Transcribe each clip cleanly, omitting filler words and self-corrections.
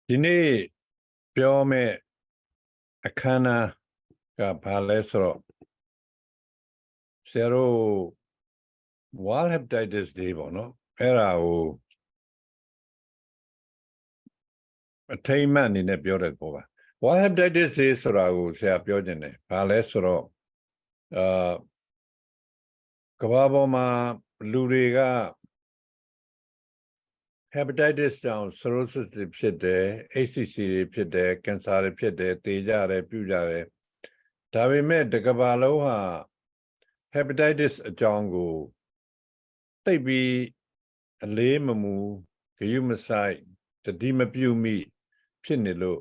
ဒီနေ့ပြောမယ့်အခမ်းအနားကဘာလဲဆိုတော့ဆရာတို့ World Hepatitis Day ပေါ့နော်အဲ့ဒါကိုအထိမ်းအမှတ်အနေနဲ့ပြောတဲ့ကောပါ World Hepatitis Day ဆိုတာကိုဆရာပြောခြင်းတယ်ဘာလဲဆိုတော့ကမ္ဘာပေါ်မှာလူတွေက Hepatitis ကြောင့် Cirrhosis တွေဖြစ်တယ် HCC တွေဖြစ်တယ် Cancer တွေဖြစ်တယ်သေကြတယ်ပြုကြတယ်ဒါပေမဲ့တစ်ကမ္ဘာလုံးဟာ Hepatitis အကြောင်းကိုသိပ်ပြီးအလေးမမူဂရုမစိုက်တတိမပြုမိဖြစ်နေလို့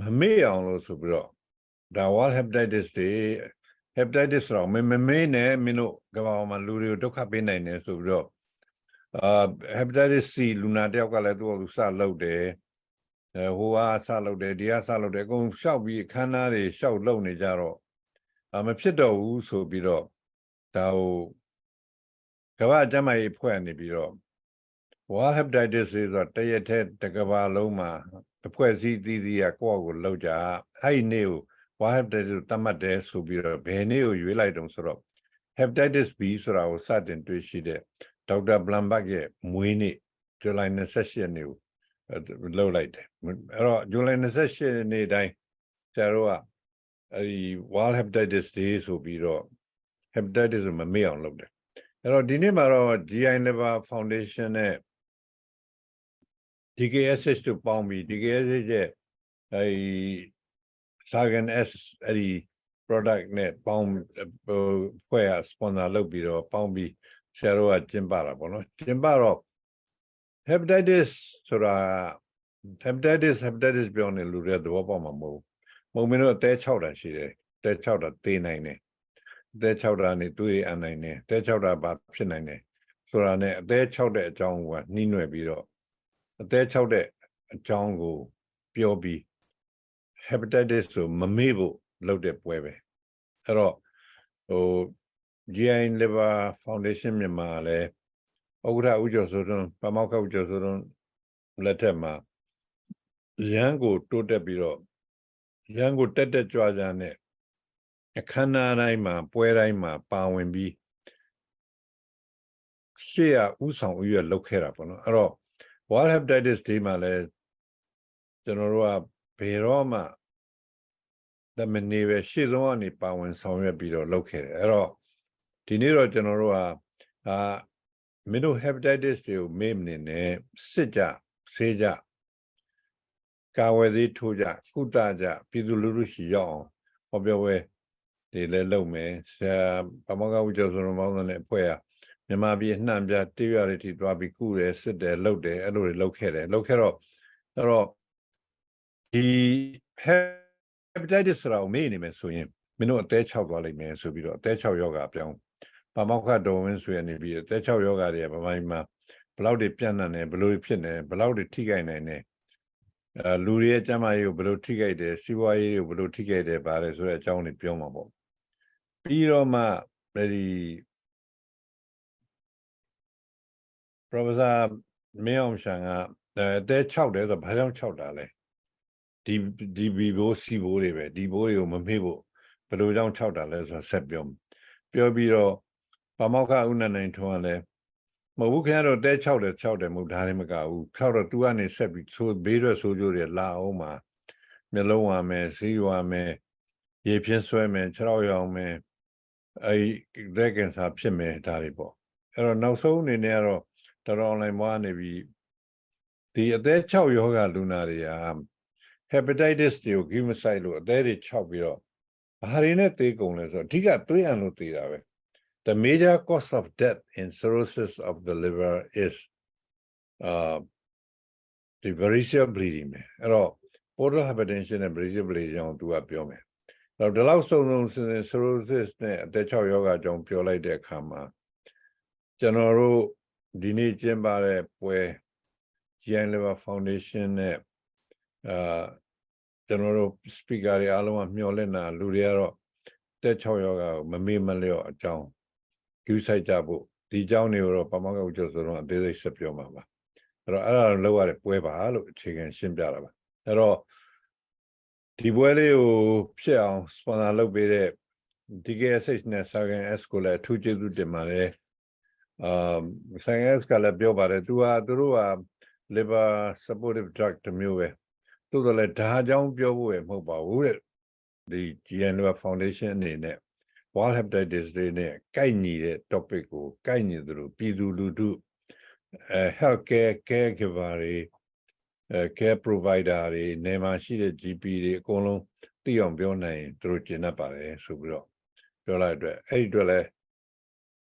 မမေ့အောင်လို့ဆိုပြီးတော့ဒါ World Hepatitis Day Hepatitis တော့မမေ့နဲ့မင်းတို့ကမ္ဘာပေါ်မှာလူတွေကိုဒုက္ခပေးနိုင်တယ်ဆိုပြီးတော့Hepatitis C လူနာတယောက်ကလည်းသူ့ကိုစလုပ်တယ်ဟိုကစလုပ်တယ်ဒီကစလုပ်တယ်အကုန်ရှောက်ပြီးအခမ်းအနားတွေရှောက်လုပ်နေကြတော့မဖြစ်တော့ဘူးဆိုပြီးတော့ဒါဟိုကမ္ဘာ့ကျန်းမာရေးအဖွဲ့နေပြီးတော့ World Hepatitis ဆိုတော့တရက်တည်းတစ်ကမ္ဘာလုံးမှာအဖွဲ့အစည်းအသီးသီးကကိုယ့်အကိုလောက်ကြအဲ့ဒီနေ့ကို World Hepatitis သတ်မှတ်တယ်ဆိုပြီးတော့ဘယ်နေ့ကိုရွေးလိုက်တုံးဆိုတော့ Hepatitis B ဆိုတာကိုစတင်တွေ့ရှိတဲ့ဒေါက်တာဘလန်ဘတ်ရဲ့မွေးနေ့ဇူလိုင်28ရက်နေ့ကိုလုပ်လိုက်တယ်အဲ့တော့ဇူလိုင်28ရက်နေ့တိုင်းဆရာတို့ကအဲဒီ World Hepatitis Day ဆိုပြီးတော့ Hepatitis ကိုမမေ့အောင်လုပ်တယ်အဲ့တော့ဒီနေ့မှာတော့ GI Liver Foundation နဲ့ DKSH တို့ပေါင်းပြီး DKSH ရဲ့Sargan S အဲ့ဒီ product နဲ့ပေါင်းဖွဲ့ရ sponsor လုပ်ပြီးတော့ပေါင်းပြီးဆရာတို့ကကျင်းပတာပေါ့နော်ကျင်းပတော့ hepatitis ဆိုတာ hepatitis ပြောနေလူတွေသဘောပေါက်မှာမဟုတ်ဘူးမင်းတို့အသေး6တာရှိတယ်အသေး6တာသေနိုင်တယ်အသေး6တာနေတွေးအနိုင်တယ်အသေး6တာဘာဖြစ်နိုင်တယ်ဆိုတာနဲ့အသေး6တဲ့အကြောင်းကနှီးနွယ်ပြီးတော့အသေး6တဲ့အကြောင်းကိုပြောပြီး hepatitis ဆိုမမေ့ဖို့လုပ်တဲ့ပွဲပဲအဲ့တော့GI Liver Foundation မြန်မာလည်းဥက္ကဋ္ဌဦးကျော်စိုးတွန်းပမောက္ခဦးကျော်စိုးတွန်းလက်ထက်မှာရန်ကိုတိုးတက်ပြီးတော့ရန်ကိုတက်ကြွကြနဲ့အခမ်းအနားတိုင်းမှာပွဲတိုင်းမှာပါဝင်ပြီးရှေ့ကဥဆောင်ဥရလုပ်ခဲ့တာပေါ့နော်အဲ့တော့ World Hepatitis Day မှာလည်းကျွန်တော်တို့ကဘယ်တော့မှတမနေပဲရှေ့ဆုံးကနေပါဝင်ဆောင်ရွက်ပြီးတော့လုပ်ခဲ့တယ်အဲ့တော့ဒီနေ့တော့ကျွန်တော်တို့ကမင်းတို့ hepatitis တွေကိုမေ့မနေနဲ့စစ်ကြဆေးကြကာဝယ်သေးထိုးကြကုသကြပြည်သူလူထုရှိရောက်အောင်ဟောပြောပွဲဒီလည်းလုပ်မယ်ဆရာပမောက္ခဦးကျော်စိုးမောင်းတဲ့အဖွဲ့ကမြန်မာပြည်အနှံ့ပြတေးရတဲ့ထိသွားပြီးကုတယ်စစ်တယ်လုပ်တယ်အဲ့လိုတွေလုပ်ခဲ့တော့အဲ့တော့ဒီ hepatitis ဆိုတာကိုမေ့နေမယ်ဆိုရင်မင်းတို့အသေး6သွားလိမ့်မယ်ဆိုပြီးတော့အသေး6ယောဂအပြောင်းပမောက္ခတော်ဝင်းဆိုရနေပြီးအသက်6ယောဂတွေကဗမာပြည်မှာဘလောက်တွေပြန့်နှံ့နေဘလို့ဖြစ်နေဘလောက်တွေထိခိုက်နိုင်နေလူတွေရဲ့ကျန်းမာရေးကိုဘလို့ထိခိုက်တယ်စီးပွားရေးကိုဘလို့ထိခိုက်တယ်ပါတယ်ဆိုတဲ့အကြောင်းတွေပြောမှာပေါ့ပြီးတော့မှဒီ Professor မင်းအောင်ရှန်ကအသက်6တယ်ဆိုဘာကြောင့်6တာလဲဒီဘီဘိုးစီဘိုးတွေပဲဒီဘိုးတွေကိုမမေ့ဖို့ဘယ်လိုကြောင့်6တာလဲဆိုတော့ဆက်ပြောပြီးတော့ပမောက္ခဦးနိုင်ထွန်းကလည်းမဟုတ်ဘူးခင်ဗျားတို့တဲ6တယ်မဟုတ်ဒါလည်းမကဘူး6တော့သူကနေဆက်ပြီးဆိုဘေးရွက်ဆိုးကြိုးတွေလာအောင်မှာမျိုးလုံးဝမယ်စီးရွာမယ်ရေပြင်းဆွဲမယ်6ရောင်မယ်လက်ကန်စာဖြစ်မယ်ဒါတွေပေါ့အဲ့တော့နောက်ဆုံးအနေနဲ့ကတော့တော်တော် online မှာနေပြီးဒီအသက်6ယောဂလူနာတွေက hepatitis တွေကို give မဆိုင်လို့အသက်တွေ6ပြီးတော့ဘာတွေနဲ့သေကုန်လဲဆိုတော့အဓိကသွေးအန်လို့သေတာပဲThe major cause of death in cirrhosis of the liver is the variceal bleeding အဲ့တော့ portal hypertension နဲ့ variceal bleeding ကြောင့်သူကပြောမယ်အဲ့တော့ဒီလောက်စုံ cirrhosis နဲ့အသက်6ယောဂအကြောင်းပြောလိုက်တဲ့အခါမှာကျွန်တော်တို့ဒီနေ့ကျင်းပတဲ့ပွဲ GI Liver Foundation နဲ့ကျွန်တော်တို့ speaker တွေအားလုံးကမျှော်လင့်တာလူတွေကတော့အသက်6ယောဂကိုမမေ့မလျော့အကြောင်းကျူးဆိုင်ကြဖို့ဒီအကြောင်းတွေကိုတော့ပမောက္ခဦးကျော်စိုးတော့အသေးစိတ်ဆက်ပြောမှာပါအဲ့တော့အဲ့ဒါလောက်ရတဲ့ပွဲပါလို့အခြေခံရှင်းပြတာပါအဲ့တော့ဒီပွဲလေးကိုဖြစ်အောင် sponsor လုပ်ပေးတဲ့ DKSH နဲ့ Sargan S ကိုလည်းအထူးကျေးဇူးတင်ပါတယ်Sargan S ကလည်းပြောပါတယ်သူတို့က liver supportive drug တစ်မျိုးပဲသို့တော်လည်းဒါအကြောင်းပြောဖို့ရမဟုတ်ပါဘူးတဲ့ဒီ GI Liver Foundation အနေနဲ့World Hepatitis Day နဲ့ကိုက်ညီတဲ့ topic ကိုကိုက်ညီသလိုပြည်သူလူထုhealthcare caregiver တွေ care provider တွေနေမှာရှိတဲ့ GP တွေအကုန်လုံးသိအောင်ပြောနိုင်ရင်သူတို့ကျင့်တတ်ပါတယ်ဆိုပြီးတော့ပြောလိုက်အတွက်အဲ့ဒီအတွက်လဲ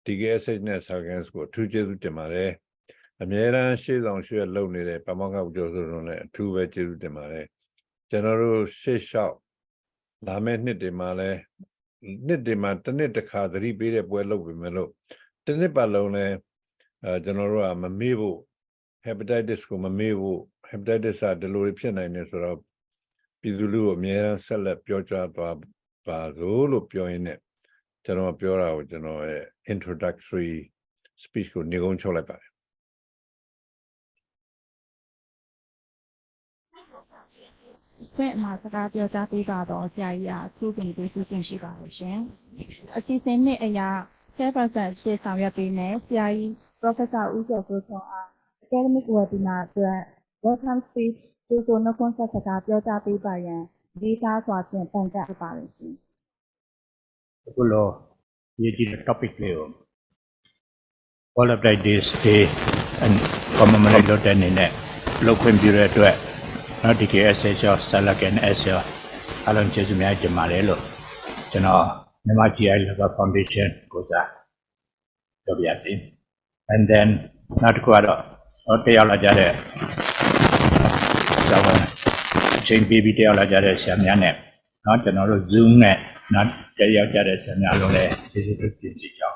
DKSH နဲ့ Sargan ကိုအထူးကျေးဇူးတင်ပါတယ်အများရန်ရှေ့ဆောင်ရွှေ့လုပ်နေတဲ့ပမောက္ခဦးကျော်စိုးတို့လည်းအထူးပဲကျေးဇူးတင်ပါတယ်ကျွန်တော်တို့ရှေ့လျှောက်လာမယ့်နှစ်တွေမှာလည်းနှစ်တွေမှာတစ်နှစ်တစ်ခါသတိပေးတဲ့ပွဲလုပ်ပြီမဲ့လို့တစ်နှစ်ပတ်လုံးလဲကျွန်တော်တို့ကမမေ့ဖို့ hepatitis ကိုမမေ့ဖို့ hepatitis ကဒီလိုဖြစ်နိုင်တယ်ဆိုတော့ပြည်သူလူထုအများအားဆက်လက်ပြောကြားသွားပါလို့ပြောရင်းနဲ့ကျွန်တော်ပြောတာကိုကျွန်တော်ရဲ့ introductory speech ကိုနေကုန်းချုပ်လိုက်ပါတယ်ခွင့်မှာစကားပြောကြားပေးပါတော့ဆရာကြီးအားသူ့ပြင်ပေးစုတင်ရှိပါလို့ရှင်အစီအစဉ်နှစ်အရာ10%ရှေ့ဆောင်ရွက်ပေးမယ်ဆရာကြီး Professor ဦးကျော်စိုးထွန်းအား Academic Webinar အတွက် Welcome Speech သူဆိုနှုတ်ခွန်းဆက်စကားပြောကြားပေးပါရန်လေးစားစွာဖြင့်ပန်ကြားပါလို့ရှင်အခုလိုရေးကြည့်တဲ့ topic လေးကို World Hepatitis Day and commemorate လုပ်တဲ့အနေနဲ့ local bureau to it. Not the SHO, Salakan SO, Alan Chesumia Jamarello. You know, Nemachi Level Foundation goes out. And then not quite or Teala Jare. Chain baby Teala Jare Samiane. Not another Zoom net, not Teala Jare Samialone. This is the principle.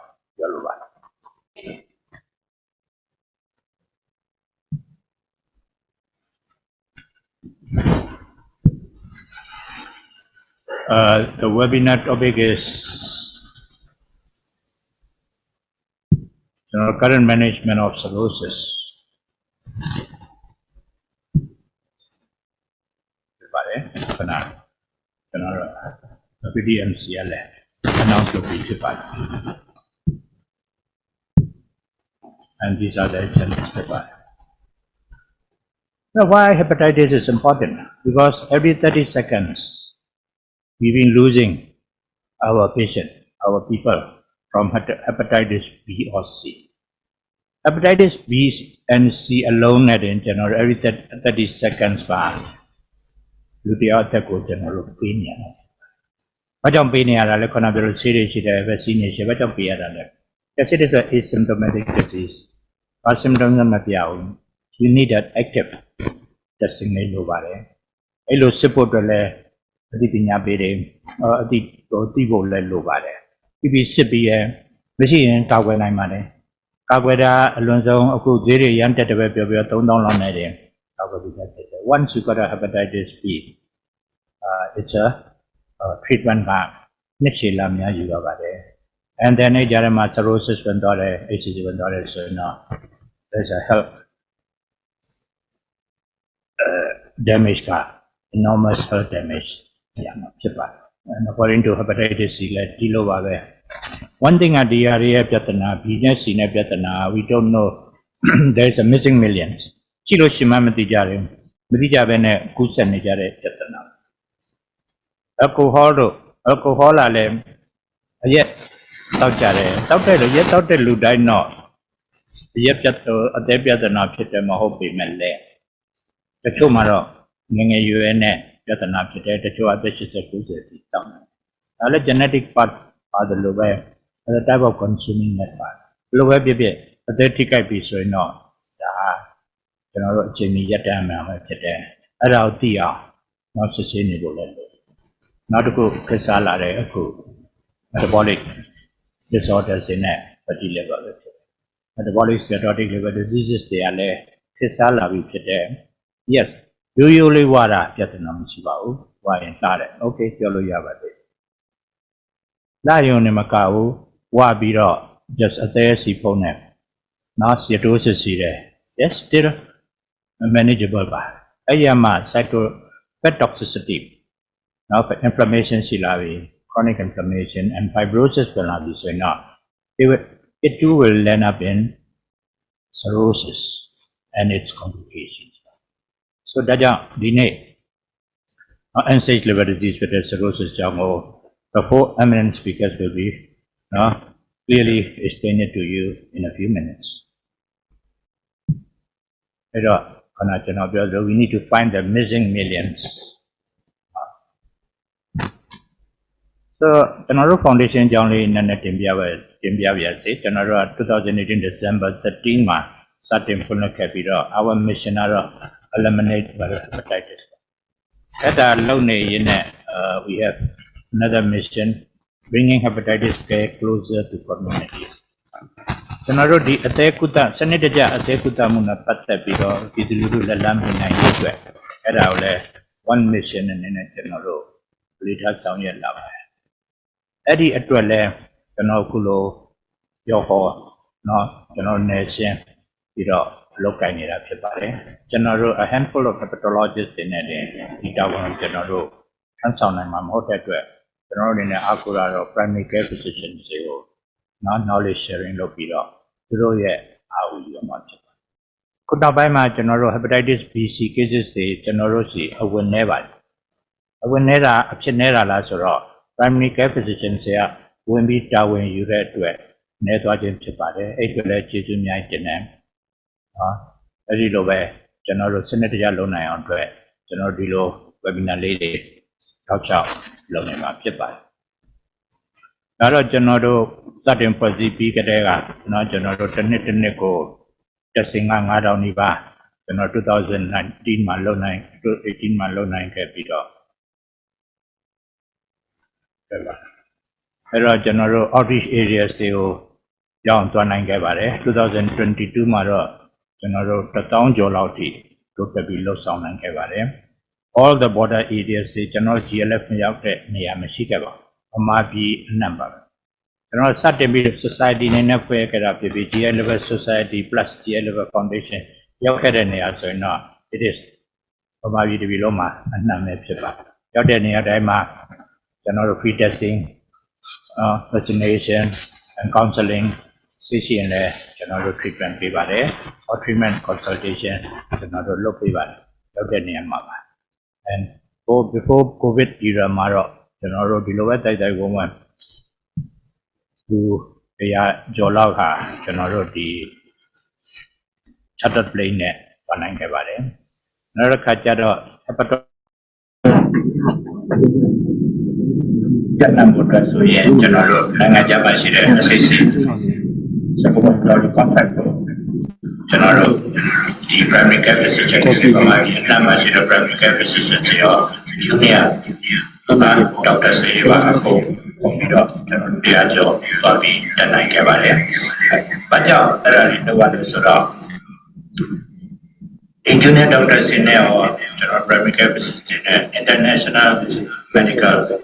The webinar topic is current management of cirrhosis. PDMCL announced to be and these are the agendas. Now, why hepatitis is important? Because every 30 seconds, we've been losing our patient, our people from hepatitis B or C. Hepatitis B and C alone in general, every 30 seconds by general opinion. What opinion are like on a serious vaccine? What opinion? Yes, it is an asymptomatic disease. Or symptoms of you need an active testing. Hello, support the Pina Bede or the Divo Lobare. If you sit here, machine Kawena money. Kaweda, Alonso, Oku, Jerry, Yanta, don't know on it. Once you got a hepatitis B, it's a treatment back. Next year, Lamia, you go there. And then a Jarama cirrhosis $1, $1, so now there's a health damage, enormous health damage. Yeah, and according to hepatitis C, one thing at the area Piatana, Venus in Piatana, we don't know. There's a missing millions. Chiroshima Matijarim, Medijavene, Kusan Nijare Piatana. Alcohol, yet. Yet Lu died not. Yet a debut than not hit them a hope be Mele. The Chumaro, Ninga UNA, just an appetite, the two other sisters. All genetic part are the lower, the type of consuming that part. Lower baby, a dirty copy so no. General Jimmy Yatama, around the not sustainable. Not to go Casala, a cool metabolic disorders in a particular level. Metabolic cirrhotic liver diseases, they are Casala with them. Yes, usually water, Jatanam Sibau, why in Tare, okay, Yolo Yavade. Lion in Macau, Wabiro, just a there sipone, not cirrhosis, yes, still manageable by Ayama, cytotoxicity. Now, inflammation, chronic inflammation, and fibrosis will not be so now. It too will end up in cirrhosis and its complications. So, that's the end-stage liver disease with cirrhosis. The four eminent speakers will be clearly explain it to you in a few minutes. We need to find the missing millions. So, General Foundation only in Timbia, General 2018 December 13 month, starting from the capital, our mission are eliminate hepatitis. At our lonely we have another mission, bringing hepatitis care closer to communities. General the Atekuta, Senator Atekuta Muna Patapiro, Kidulu Lam in Nigeria, at our one mission and in a general, lead us on your love. Eddie Atwelle, Kulo, Yoho, no, General Nation, Lokanira Pepare, General, a handful of hepatologists in Itawan General, and Sound and Mamhota, General in Akura or primary care physicians, non knowledge sharing Lopiro, Roye, Awi, could not buy my General hepatitis B C cases, the Generosity, a whenever. A whenever, a Chenera Lazaro. Primary care physicians say, when we die when you read to it, Netherlands Chipare, 8 Junior, very low way, general Senator Lona on Dre, General Dilo, webinar lady, touch out, Lona Pipa. Nara General Satin Pazipi Kadega, not General Tenetinico, Testing Angada Niva, General 2019 Malona, 18 Malona Capital. Era General Outreach Areas still young to 2022 Mara General Tatang Jolauti to the below sound and Kevare. All the border areas say General GLF Miyake Niyamashikava, Amabi number. General Saturday Society in a way GLF Society plus GLF Foundation, Yakadania, so no, it is Amabi de Viloma and Namepa. Yadenia Dama, General free testing. Vaccination and counseling, CCNA, general treatment pivare, or treatment consultation, general look pivare, and before COVID era Maro, general Diloweta woman who they are Jolauha, general the chartered plane, Panangavare, Narakajado, Hepatitis. Vietnam would also be general Nangajabashire, SAC, support contact general the primary care physician, Namashira primary care physician, junior Dr. Sriva, General Diajo, Bobby, and I Cavalier. But now, there are no one sort junior doctors in or general primary care physician, international medical.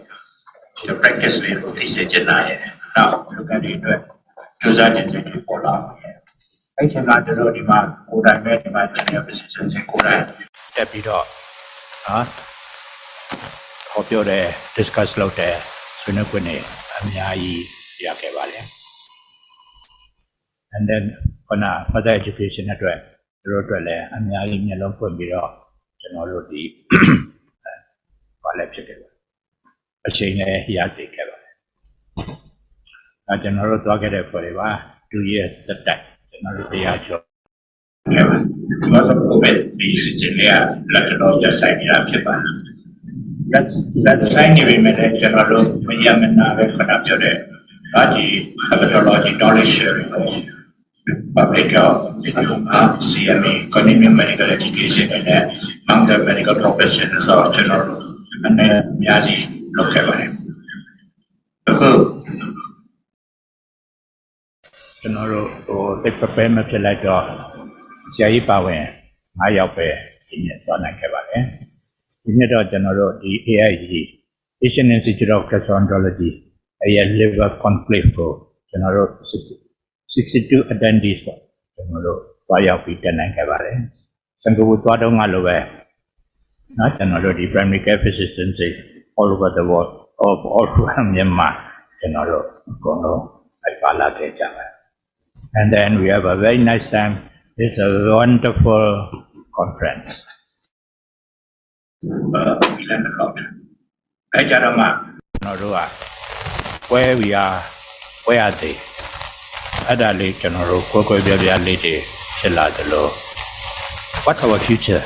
The practice with this agent now look at it. Choose that in Pola. I cannot know the mark, would I make my general positions in Koran? Deputy, hope you're there, discuss later, Sunakune, Amiai, Yakevale. And then, on further education at Rotale, Amiai, Melon Biro, General D. A chain here take care. A general target for 2 years at that. General Diajo. Because of COVID, the Sicilia, Latin just signing up. That's signing women, General William and Nave, hepatology knowledge sharing, public health, CME, continuing medical education, and among the medical professionals of general and Miyazi. Look at him. General, take prepare me to like CI power. I have a in it on a cavale. In it, General, the AIG, Asian Institute of Gastroenterology, a liver conclave for General 62 attendees, General, via Peter and Cavale. Sangu Tuadongalove, not General, the primary care physicians. All over the world, of all from Myanmar, General Gono, and then we have a very nice time. It's a wonderful conference. We learn a lot. Where we are, where are they? Adali General Koko Lady, what's our future?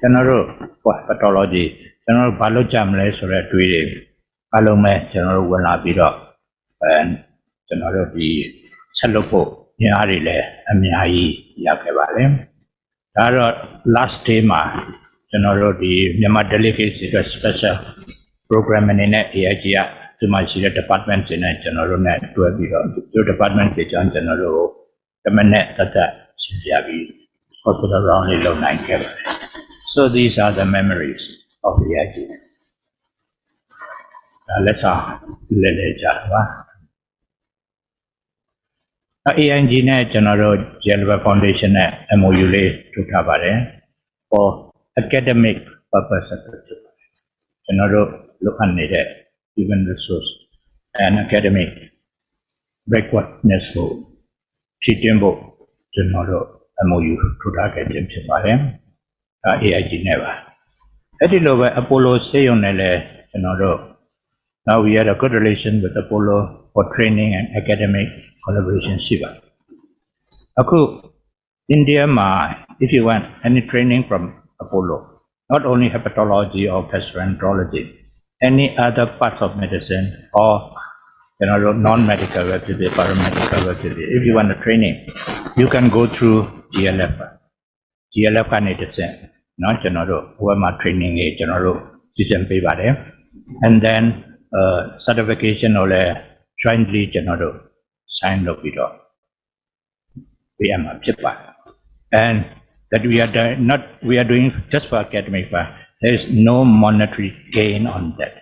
General, what pathology? General Palo Jamles or a tweet, Palome, General Wanabiro, and General the Salopo, Yarile, and Miai Yakevale. Last tema, General the Myanmar delegates is a special program in AIGA to my senior departments in a general net to a two departments which on General the Manet that Sintiabi hospital around low 9 Kevin. So these are the memories of the AIG. Let's Lele Java. AIG General Jelva Foundation MOU to Tabare for academic purposes. General Lukanide, human resource and academic backwardness for Chitimbo General MOU to target Jim AIG never. Apollo say on General. Now we had a good relation with Apollo for training and academic collaboration. Shiva. Aku India if you want any training from Apollo not only hepatology or gastroenterology any other parts of medicine or non-medical paramedical if you want a training you can go through GLF ကနေတစ်ဆင့်เนาะကျွန်တော်တို့ဟိုမှာ training တွေကျွန်တော်တို့စီစဉ်ပေးပါတယ် and then certification ကိုလည်း jointly ကျွန်တော်တို့ sign လုပ်ပြီးတော့ပေးရမှာဖြစ်ပါတယ် and that we are doing just for academic there is no monetary gain on that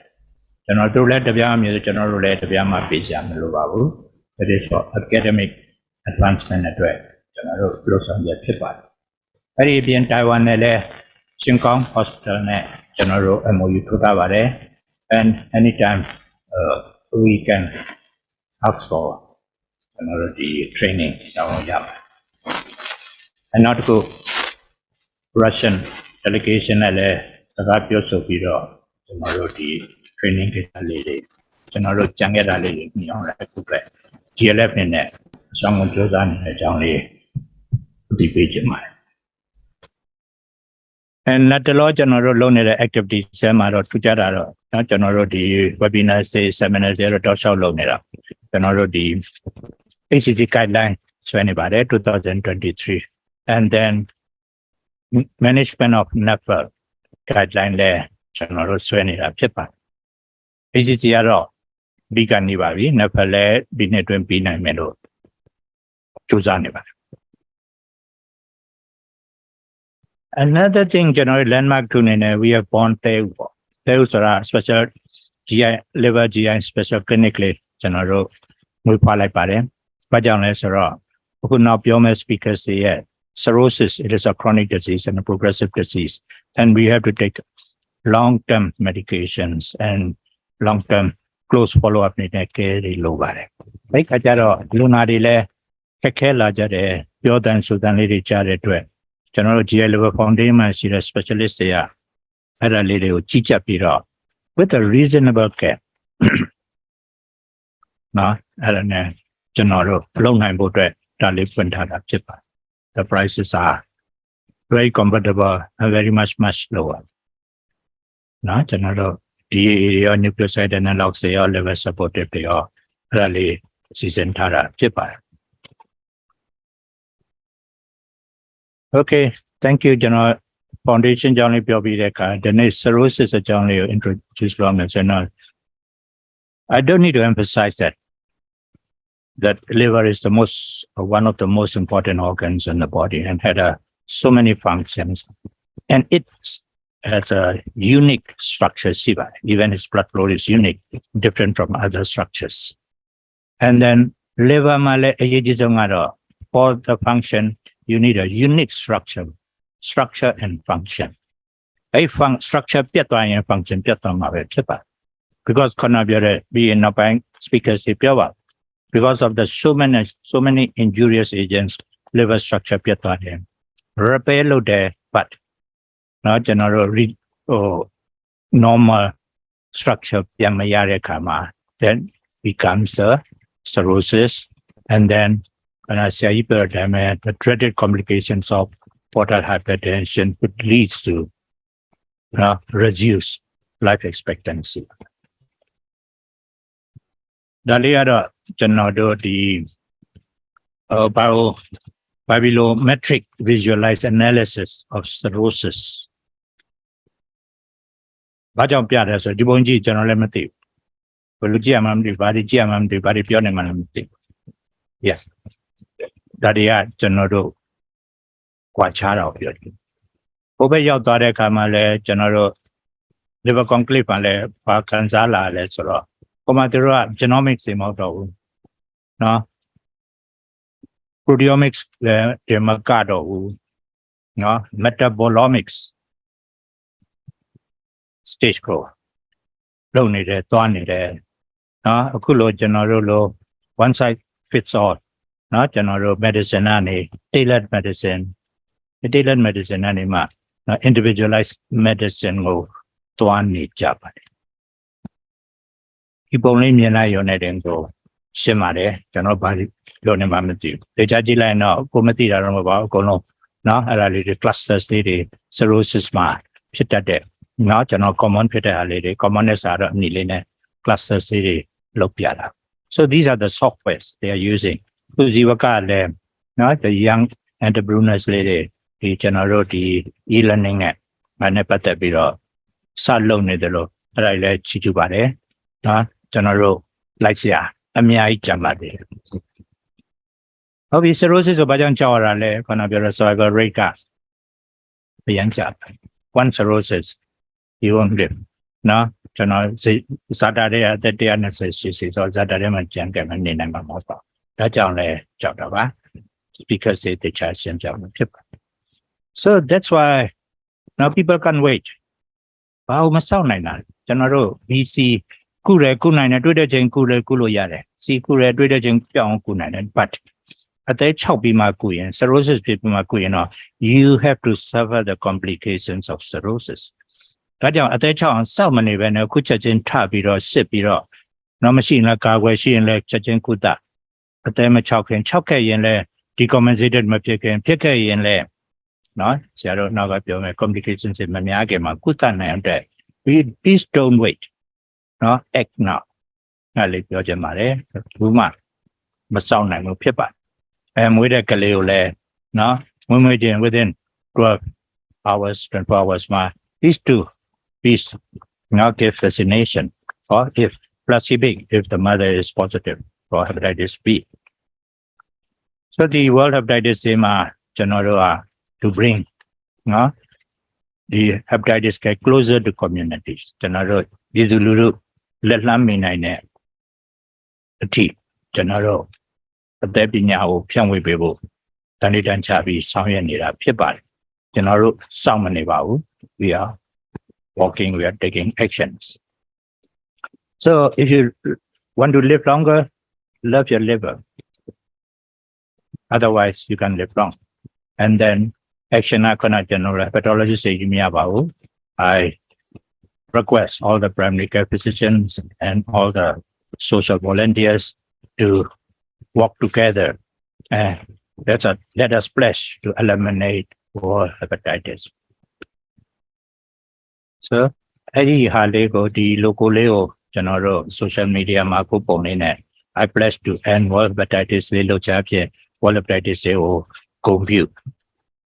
ကျွန်တော်တို့လည်းတပြားမျိုးကျွန်တော်တို့လည်းတပြားမှပေးကြမလို့ပါဘူး that is for academic advancement အတွက်ကျွန်တော်တို့လုပ်ဆောင်ရဖြစ်ပါတယ် အဲ့ဒီပြင်တိုင်ဝမ်နဲ့လည်းရှင်ကောင်း hospital နဲ့ကျွန်တော်တို့ MOU ထိုးထားပါတယ် and anytime we can ask for ကျွန်တော်တို့ဒီ training တောင်းရပါတယ် and နောက်တစ်ခု Russian delegation နဲ့လည်းစကားပြောဆိုပြီးတော့ကျွန်တော်တို့ဒီ training ကိစ္စလေးတွေကျွန်တော်တို့ကြံခဲ့တာလေးတွေညောင်းလိုက်ခုပဲ GLF နဲ့အဆောင်ကိုကြိုးစားနေတဲ့အကြောင်းလေးဒီပေးချင်ပါတယ် and လက်တလောကျွန်တော်တို့လုပ်နေတဲ့ activities ဆဲမှာတော့ထူးခြားတာတော့နော်ကျွန်တော်တို့ဒီ webinar seminar တွေတော့တောက်လျှောက်လုပ်နေတာကျွန်တော်တို့ဒီ ACC guideline ဆွဲနေပါတယ်2023 and then management of NAFL guideline လဲကျွန်တော်တို့ဆွဲနေတာဖြစ်ပါတယ် ACC ကတော့ပြီးကနေပါပြီ NAFL လဲဒီနှစ်တွင်းပြီးနိုင်မယ်လို့ကြိုးစားနေပါတယ် Another thing, generally landmark to we have born there are special GI liver GI special clinically general we like pare. But now beyond speakers say cirrhosis, it is a chronic disease and a progressive disease, and we have to take long-term medications and long-term close follow-up in care low bare. Like Ajaro Lunarile Kakela Jade, Yodan Sudan Lady Jared. General GI liver foundation is a specialist there. Had a lady who teach up it up with a reasonable care. No, I don't know. General long time boat the prices are very comfortable and very much lower. No, general DA or nucleoside analogs they are liver supportive they are really season tara chipper. Okay, thank you, General Foundation Johnny Biobideka. The next cirrhosis is Johnny introduced from the I don't need to emphasize that liver is the one of the most important organs in the body and had so many functions. And it has a unique structure, even its blood flow is unique, different from other structures. And then liver for the function, you need a unique structure and function. A structure and function because being a bank speakers because of the so many injurious agents, liver structure repair there, but not general normal structure then becomes the cirrhosis, and then when I say hyperthermia, the dreaded complications of portal hypertension could lead to reduce life expectancy. The biometric visualized analysis of cirrhosis. Yes. That is general Quachara of your. Obey your daughter Kamale, general liver conclave and Parkanzala, let's all. Comatera genomics in Moto. No proteomics, the Mercado, no metabolomics stage grow. Lonely there, Tony there. No, Okulo general one side fits all. Not general medicine, tailored medicine, anima, individualized medicine to one need Japan. Keep only me and I on it and go. ရှင်းပါတယ်ကျွန်တော်ဘာလို့နေမှမသိဘူးဒေတာကြည့်လိုက်တော့ကိုမသိတာတော့မပါဘူးအကုန်လုံးနော်အဲ့ဒါလေးတွေ clusters လေးတွေ cirrhosis မှာဖြစ်တတ်တဲ့နော်ကျွန်တော် common ဖြစ်တဲ့အားလေးတွေ common နဲ့စာတော့အနည်းလေးနဲ့ clusters လေးတွေလုပ်ပြတာ so these are the softwares they are using သူဇီဝကလည်းနော် the young entrepreneurs လေးတွေဒီကျွန်တော်တို့ဒီ e-learning နဲ့ပတ်သက်ပြီးတော့စလုပ်နေတယ်လို့အဲ့ဒါလည်းချီးကျူးပါတယ်နော်ကျွန်တော်တို့လိုက်စရာအများကြီးကြံပါတယ်ဟုတ်ပြီ cirrhosis ဆိုဘာကြောင့်ကြောက်ရတာလဲခဏပြောရ survival rate ကပြန်ကြတယ် one cirrhosis you won't live နော်ကျွန်တော်ဇာတာတွေအသက်120ရှိစီဆိုဇာတာတွေမှာကြံခဲ့မနေနိုင်မှာမဟုတ်ပါဒါကြောင့်လဲကြောက်တာပါ because they charge ရှင်းပြမှာဖြစ်ပါ so that's why now people can't wait ဘာလို့မစောင့်နိုင်တာကျွန်တော်တို့ BC ကုရကုနိုင်တယ်တွေ့တဲ့ချိန်ကုရကုလို့ရတယ်စီကုရတွေ့တဲ့ချိန်ပြောင်းကုနိုင်တယ် but အသက်6ပြီးမှကုရင် cirrhosis ဖြစ်ပြီးမှကုရင်တော့ you have to suffer the complications of cirrhosis ဒါကြောင့်အသက်6အောင်စောင့်မနေပဲနဲ့ခုချက်ချင်းထပြီးတော့စစ်ပြီးတော့တော့မရှိရင်လည်းကာကွယ်ရှိရင်လည်းချက်ချင်းကုသအသက်မ6ခင်6ခဲ့ရင်လည်း decompensated မဖြစ်ခင်ဖြစ်ခဲ့ရင်လည်းနော်ဆရာတို့နောက်ကပြောမယ် complications မများခင်မှာကုသနိုင်အောင်တဲ့ please don't wait နော် act now အဲ့လေးပြောချင်ပါတယ်ဘူးမှမစောင့်နိုင်ဘူးဖြစ်ပါတယ်မွေးတဲ့ကလေးကိုလည်းနော်မွေးခြင်း within 12 hours 24 hours မှာ please not give vaccination or if placebo if the mother is positive for hepatitis B so the World Hepatitis Day မှာကျွန်တော်တို့က to bring the hepatitis get closer to communities ကျွန်တော်တို့ပြည်သူလူထုလက်လှမ်းမိနိုင်တဲ့အထိကျွန်တော်တို့အသက်ပညာကိုဖြန့်ဝေပေးဖို့တန်တန်ချပြီးဆောင်ရွက်နေတာဖြစ်ပါတယ်ကျွန်တော်တို့စောင့်မနေပါဘူး we are walking we are taking actions so if you want to live longer love your liver otherwise you can live long and then action general hepatologist say I request all the primary care physicians and all the social volunteers to work together and let us pledge to eliminate world hepatitis so any halego di local leo general social media ma ko pon ne I pledge to end world hepatitis le lo cha phit world hepatitis ko compute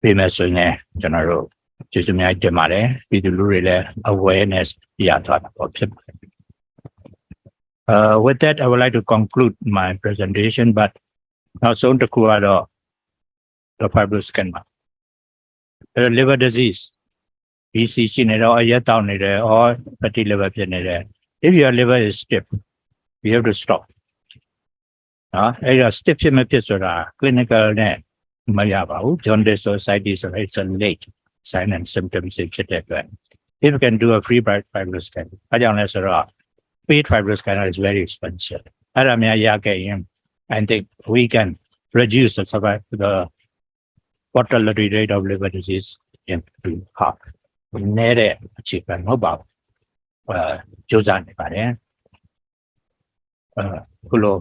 ပေးမယ်ဆိုရင်ကျွန်တော်တို့ကျေးဇူးများတင်ပါတယ်ပြည်သူလူတွေလည်း awareness ရသွားတာပေါ့ဖြစ်ပါတယ်with that I would like to conclude my presentation but နောက်ဆုံးတစ်ခုကတော့ the fibroscan liver disease BC ရှိနေတော့အရက်တောက်နေတယ် or fatty liver ဖြစ်နေတယ် if your liver is stiff you have to stop အဲ့ဒါ stiff ဖြစ်မဖြစ်ဆိုတာ clinical နဲ့မရပါဘူး jaundice society so it's a late sign and symptoms ဖြစ်တဲ့အတွက် if you can do a free fibroscan အဲကြောင့်လဲဆိုတော့ paid fibroscan is very expensive အဲ့ဒါများရခဲ့ရင် I think we can reduce the mortality rate of liver disease in half နည်းတဲ့အခြေခံမဟုတ်ပါဘူးကြိုးစားနေပါတယ်ခုလို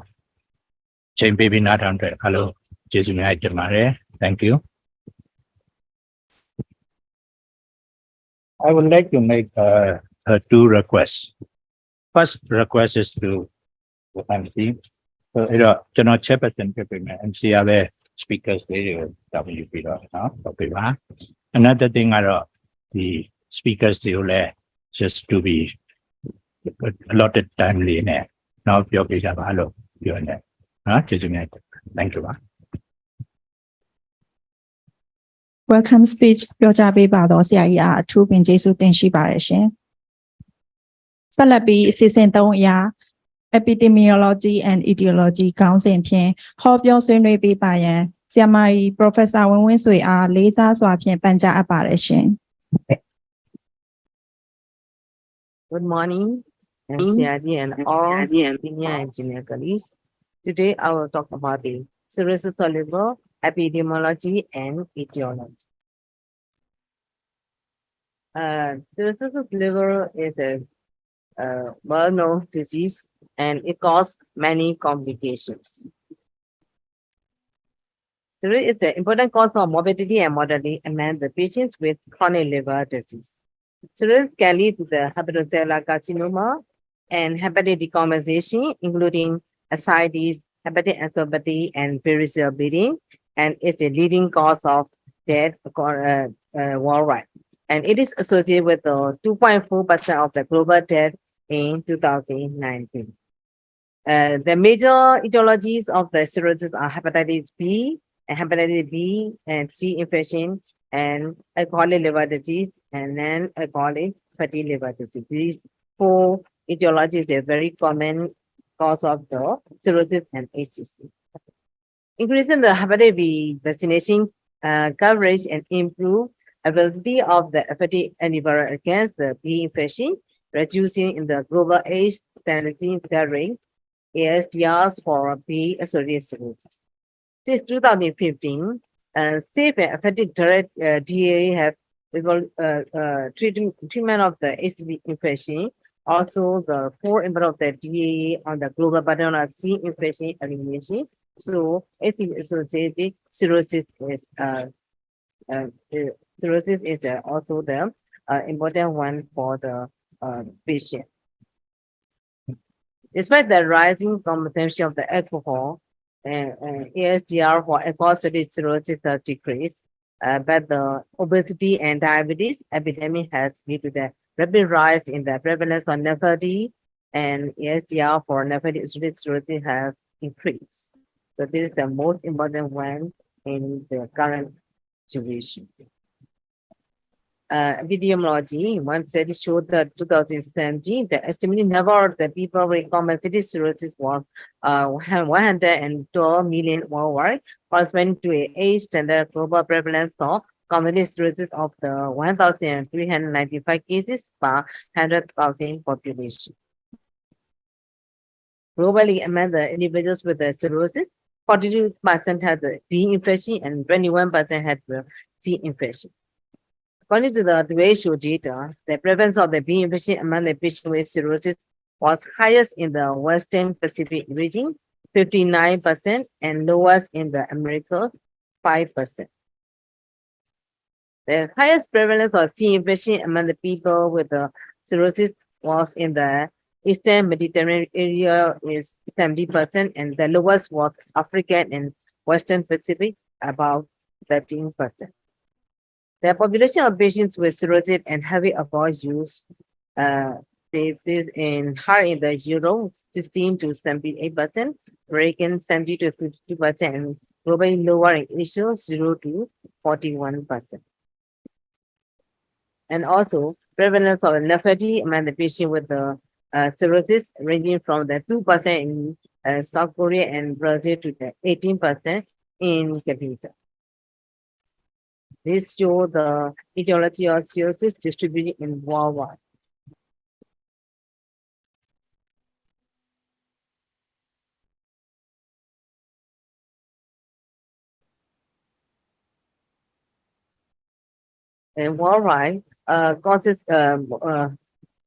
ချိန်ပေးပြီးနားထောင်တဲ့အားလုံးကျေးဇူးများတင်ပါတယ် thank you I would like to make two requests first request is to MC so အဲ့တော့ကျွန်တော် chairperson ဖြစ်ပေမဲ့ MC ရပဲ speakers တွေကိုတာဝန်ယူပြီးတော့နော်ဟုတ်ပြီပါ another thing ကတော့ the speakers တွေကိုလည်း just to be allotted time လေးနဲ့နောက်ပြောပြကြပါလို့ပြောနေနော်ကျေးဇူးများ thank you ပါ welcome speech ပြောကြားပေးပါတော့ဆရာကြီးအားအထူးပင်ကျေးဇူးတင်ရှိပါတယ်ရှင်ဆက်လက်ပြီးအစီအစဉ်3အရာ epidemiology and etiology ခေါင်းစဉ်ဖြင့်ဟောပြောဆွေးနွေးပေးပါရန်ဆရာမကြီး Professor ဝင်းဝင်းဆွေအားလေးစားစွာဖြင့်ပန်ကြားအပ်ပါတယ်ရှင် Good morning, CRG and all senior engineer colleagues. Today I will talk about the cirrhosis of liver, epidemiology and etiology. Cirrhosis of liver is a well-known disease and it causes many complications. Cirrhosis is an important cause of morbidity and mortality among the patients with chronic liver disease. Cirrhosis can lead to the hepatocellular carcinoma and hepatic decompensation, including ascites, hepatic encephalopathy, and peripheral bleeding, and is a leading cause of death worldwide. And it is associated with 2.4% of the global death in 2019. The major etiologies of the cirrhosis are hepatitis B and C infection, and alcoholic liver disease, and then alcoholic fatty liver disease. These four etiologies are very common cause of the cirrhosis and HCC. Increasing the hepatitis B vaccination coverage and improve ability of the effective antiviral against the B infection, reducing in the global age standardizing rate ASDRs for B associated cirrhosis. Since 2015, safe and effective direct DAA have treatment of the HCV infection. Also, the core impact of the DAA on the global burden of C infection elimination. So, HCV associated cirrhosis is also the important one for the patient. Despite the rising consumption of the alcohol, ASDR for alcohol-associated cirrhosis has decreased, but the obesity and diabetes epidemic has led to the rapid rise in the prevalence of nephropathy, and ASDR for nephropathy-associated cirrhosis has increased. So this is the most important one in the current situation. Epidemiology, one study showed that 2017, the estimated number of the people with compensated cirrhosis was 112 million worldwide, corresponding to an age standard global prevalence of compensated cirrhosis of the 1,395 cases per 100,000 population. Globally, among the individuals with the cirrhosis, 42% had the B infection and 21% had the C infection. According to the WHO data, the prevalence of the B infection among the patients with cirrhosis was highest in the Western Pacific region, 59%, and lowest in the Americas, 5%. The highest prevalence of C infection among the people with the cirrhosis was in the Eastern Mediterranean area, is 70%, and the lowest was African and Western Pacific, about 13%. The population of patients with cirrhosis and heavy alcohol use is in high in the Europe, 16 to 78%, American 70 to 52%, and globally lower in Asia, 0 to 41%. And also, prevalence of nephropathy among the patient with the cirrhosis ranging from the 2% in South Korea and Brazil to the 18% in Canada. This shows the etiology of cirrhosis distributed in worldwide. And worldwide, causes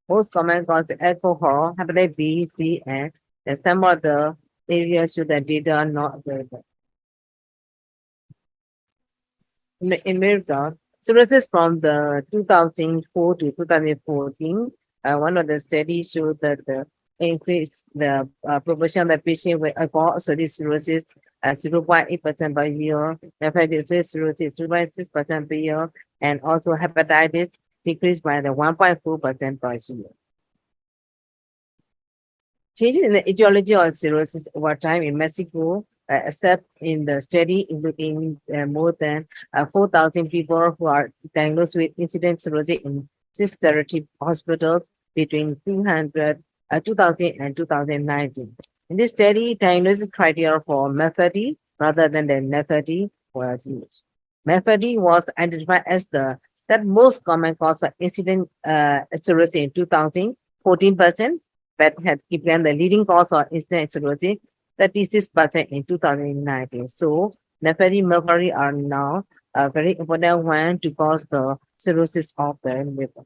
most common causes alcohol, hepatitis B, C, and some of the areas show the data not available. In America, cirrhosis from the 2004 to 2014, one of the studies showed that the increase the proportion of the patient with alcohol-associated cirrhosis 0.8% per year, hepatitis cirrhosis 2.6% per year, and also hepatitis decreased by the 1.4% per year. Changes in the etiology of cirrhosis over time in Mexico, except in the study, including more than 4,000 people who are diagnosed with incident cirrhosis in 6 territory hospitals between 2000 and 2019. In this study, diagnosis criteria for nephropathy rather than the nephropathy was used. Nephropathy was identified as the most common cause of incident cirrhosis in 2000, 14%, but had become the leading cause of incident cirrhosis 36% in 2019. So, nephropathy mercury are now a very important one to cause the cirrhosis of the liver.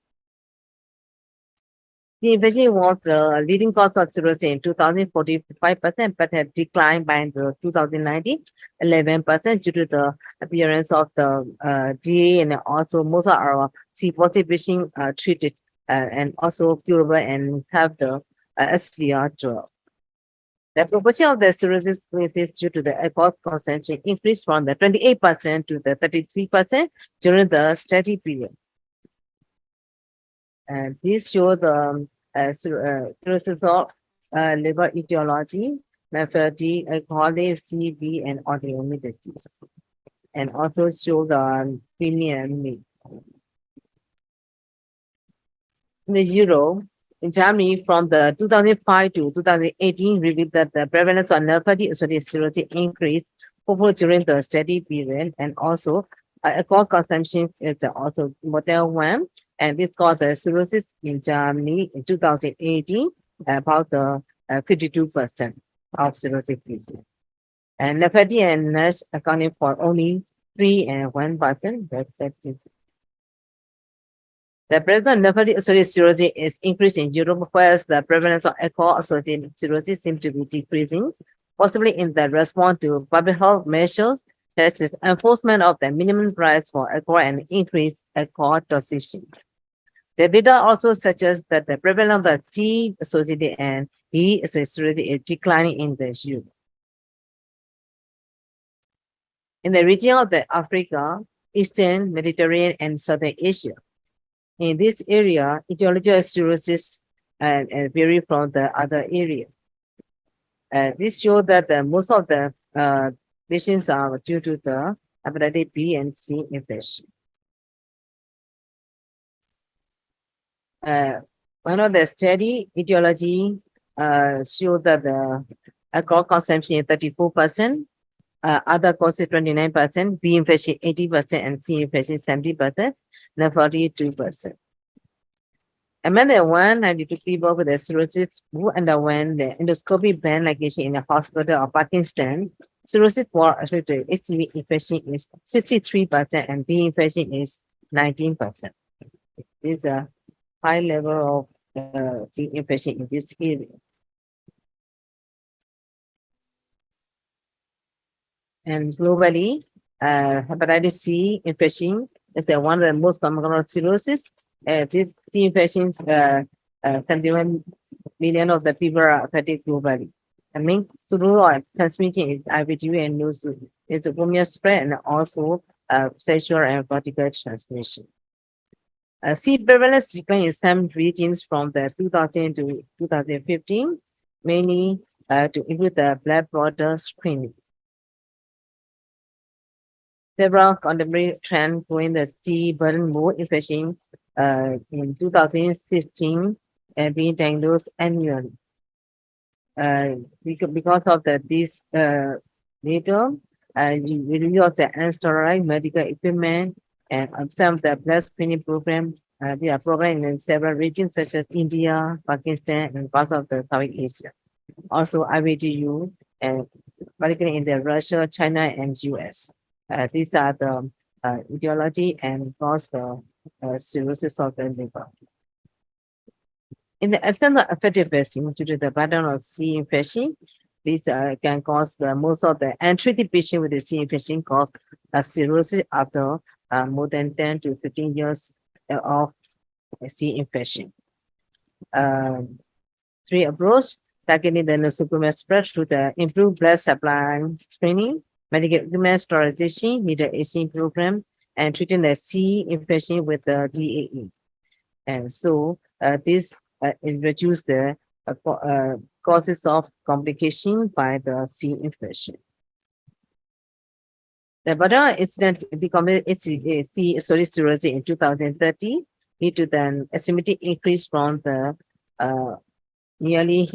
The infection was the leading cause of cirrhosis in 2014, 5%, but had declined by the 2019, 11% due to the appearance of the DA, and also most of our C positive patient treated and also curable and have the SVR drug. The proportion of the cirrhosis cases due to the alcohol consumption increased from the 28% to the 33% during the study period. And this shows the cirrhosis of liver etiology, methodology, alcoholic, CV, and autoimmune disease. And also show the premium need. In the Europe, in Germany, from the 2005 to 2018, revealed that the prevalence of nephropathy-associated cirrhosis increased during the study period, and also alcohol consumption is also model one, and this caused the cirrhosis in Germany in 2018 about the 52% of cirrhosis cases, and nephropathy and NASH accounting for only 3 and 1% respectively. The present nephropathy-associated cirrhosis is increasing in Europe, whereas the prevalence of alcohol-associated cirrhosis seems to be decreasing, possibly in the response to public health measures, such as enforcement of the minimum price for alcohol and increased alcohol toxicity. The data also suggests that the prevalence of C-associated and B-associated cirrhosis is declining in the EU. In the region of the Africa, Eastern Mediterranean, and Southern Asia, in this area, etiology of cirrhosis vary from the other area. This shows that most of the patients are due to the hepatitis B and C infection. One of the study etiology showed that the alcohol consumption is 34%, other causes 29%, B infection 80%, and C infection 70%. 42%. Among the 192 people with the cirrhosis who underwent the endoscopy band ligation in the hospital of Pakistan, cirrhosis was associated with HCV infection is 63% and B infection is 19%. This is a high level of C infection in this area. And globally, hepatitis C infection is one of the most common causes of cirrhosis. This C infections, 71 million of the people are affected globally. The main route of transmission is IVDU and nose. It's a vomitive spread and also sexual and vertical transmission. C prevalence declined in some regions from the 2000 to 2015, mainly to include the blood border screening. Several contemporary trends showing the C burden more infection in 2016 and being diagnosed annually. Because of this data, we use the unsterilized medical equipment and observe the blood screening program. They are programmed in several regions such as India, Pakistan, and parts of the South Asia. Also, IVDU, and particularly in the Russia, China, and US. These are the etiology and cause the cirrhosis of the liver. In the absence of effective vaccine due to the burden of C infection, this can cause most of the untreated patients with the C infection cause cirrhosis after more than 10 to 15 years of C infection. 3 approach targeting the nosocomial spread through the improved blood supply screening, medical equipment sterilization, needle aging program, and treating the C infection with the DAE. And so this reduce the causes of complication by the C infection. The bottom incident become C cirrhosis in 2030 lead to the estimated increase from the nearly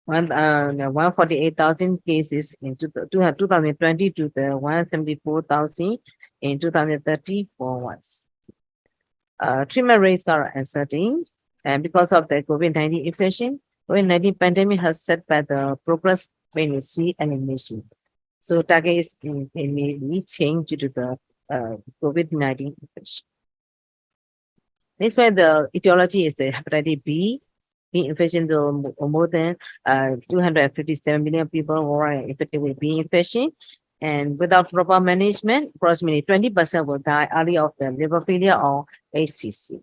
148,000 cases in 2020 to the 174,000 in 2030 forwards. Treatment rates are uncertain, and because of the COVID-19 infection, COVID-19 pandemic has set back the progress when you see elimination. So target is may be changed due to the COVID-19 infection. This way, the etiology is the hepatitis B. B infection, to more than 257 million people who are infected with B infection. And without proper management, approximately 20% will die early of the liver failure or HCC.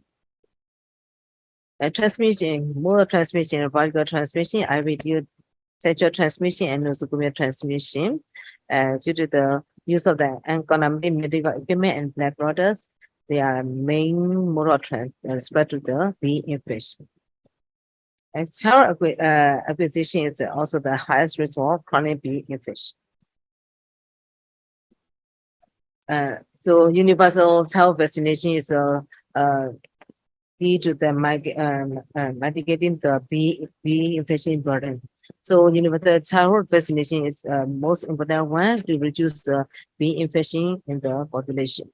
Transmission, mode of transmission, vertical transmission, I reduce sexual transmission and nosocomial transmission due to the use of the uncontaminated medical equipment and blood products. They are main mode of spread to the B infection. And child acquisition is also the highest risk for chronic B infection. So universal child vaccination is key to the mitigating the B infection burden. So universal childhood vaccination is most important one to reduce the B infection in the population.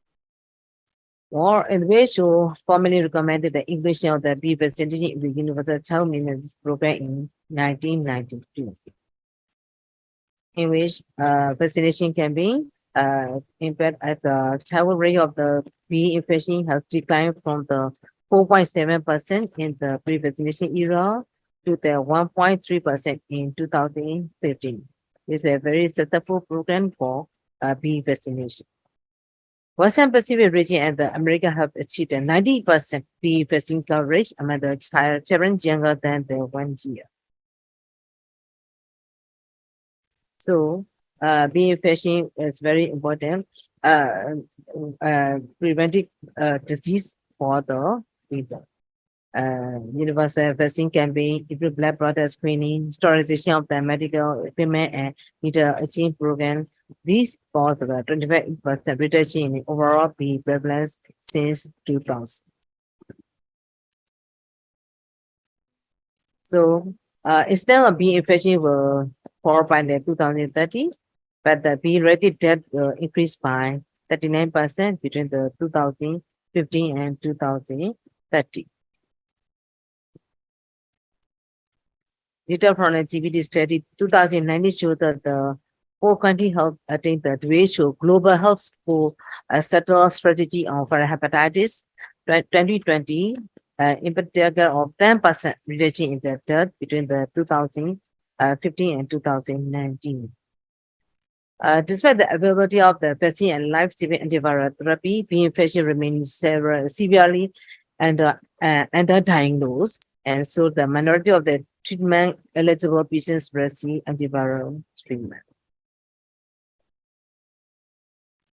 More individual formally recommended the inclusion of the B vaccination in the universal child maintenance program in 1992, in which vaccination campaign impact at the child rate of the B infection has declined from the 4.7% in the pre-vaccination era to the 1.3% in 2015. It's a very successful program for B vaccination. Western Pacific region and the America have achieved a 90% B vaccine coverage among the children younger than the 1 year. So B infection is very important preventive disease for the people. Universal vaccine campaign, improve blood product screening, sterilization of the medical equipment, and needle exchange program. These caused the 25% reduction in the overall B prevalence since 2000. So instead of B infection will fall by the 2030, but the B-rated death will increase by 39% between the 2015 and 2030. Data from the GBD study 2019 showed that the 4 countries helped attain the WHO Global Health Score settle strategy on for hepatitis 2020, in particular of 10% reduction in the death between the 2015 and 2019. Despite the availability of the vaccine and life-saving antiviral therapy, B infection remains severely underdiagnosed, and so the minority of the treatment-eligible patients receive antiviral treatment.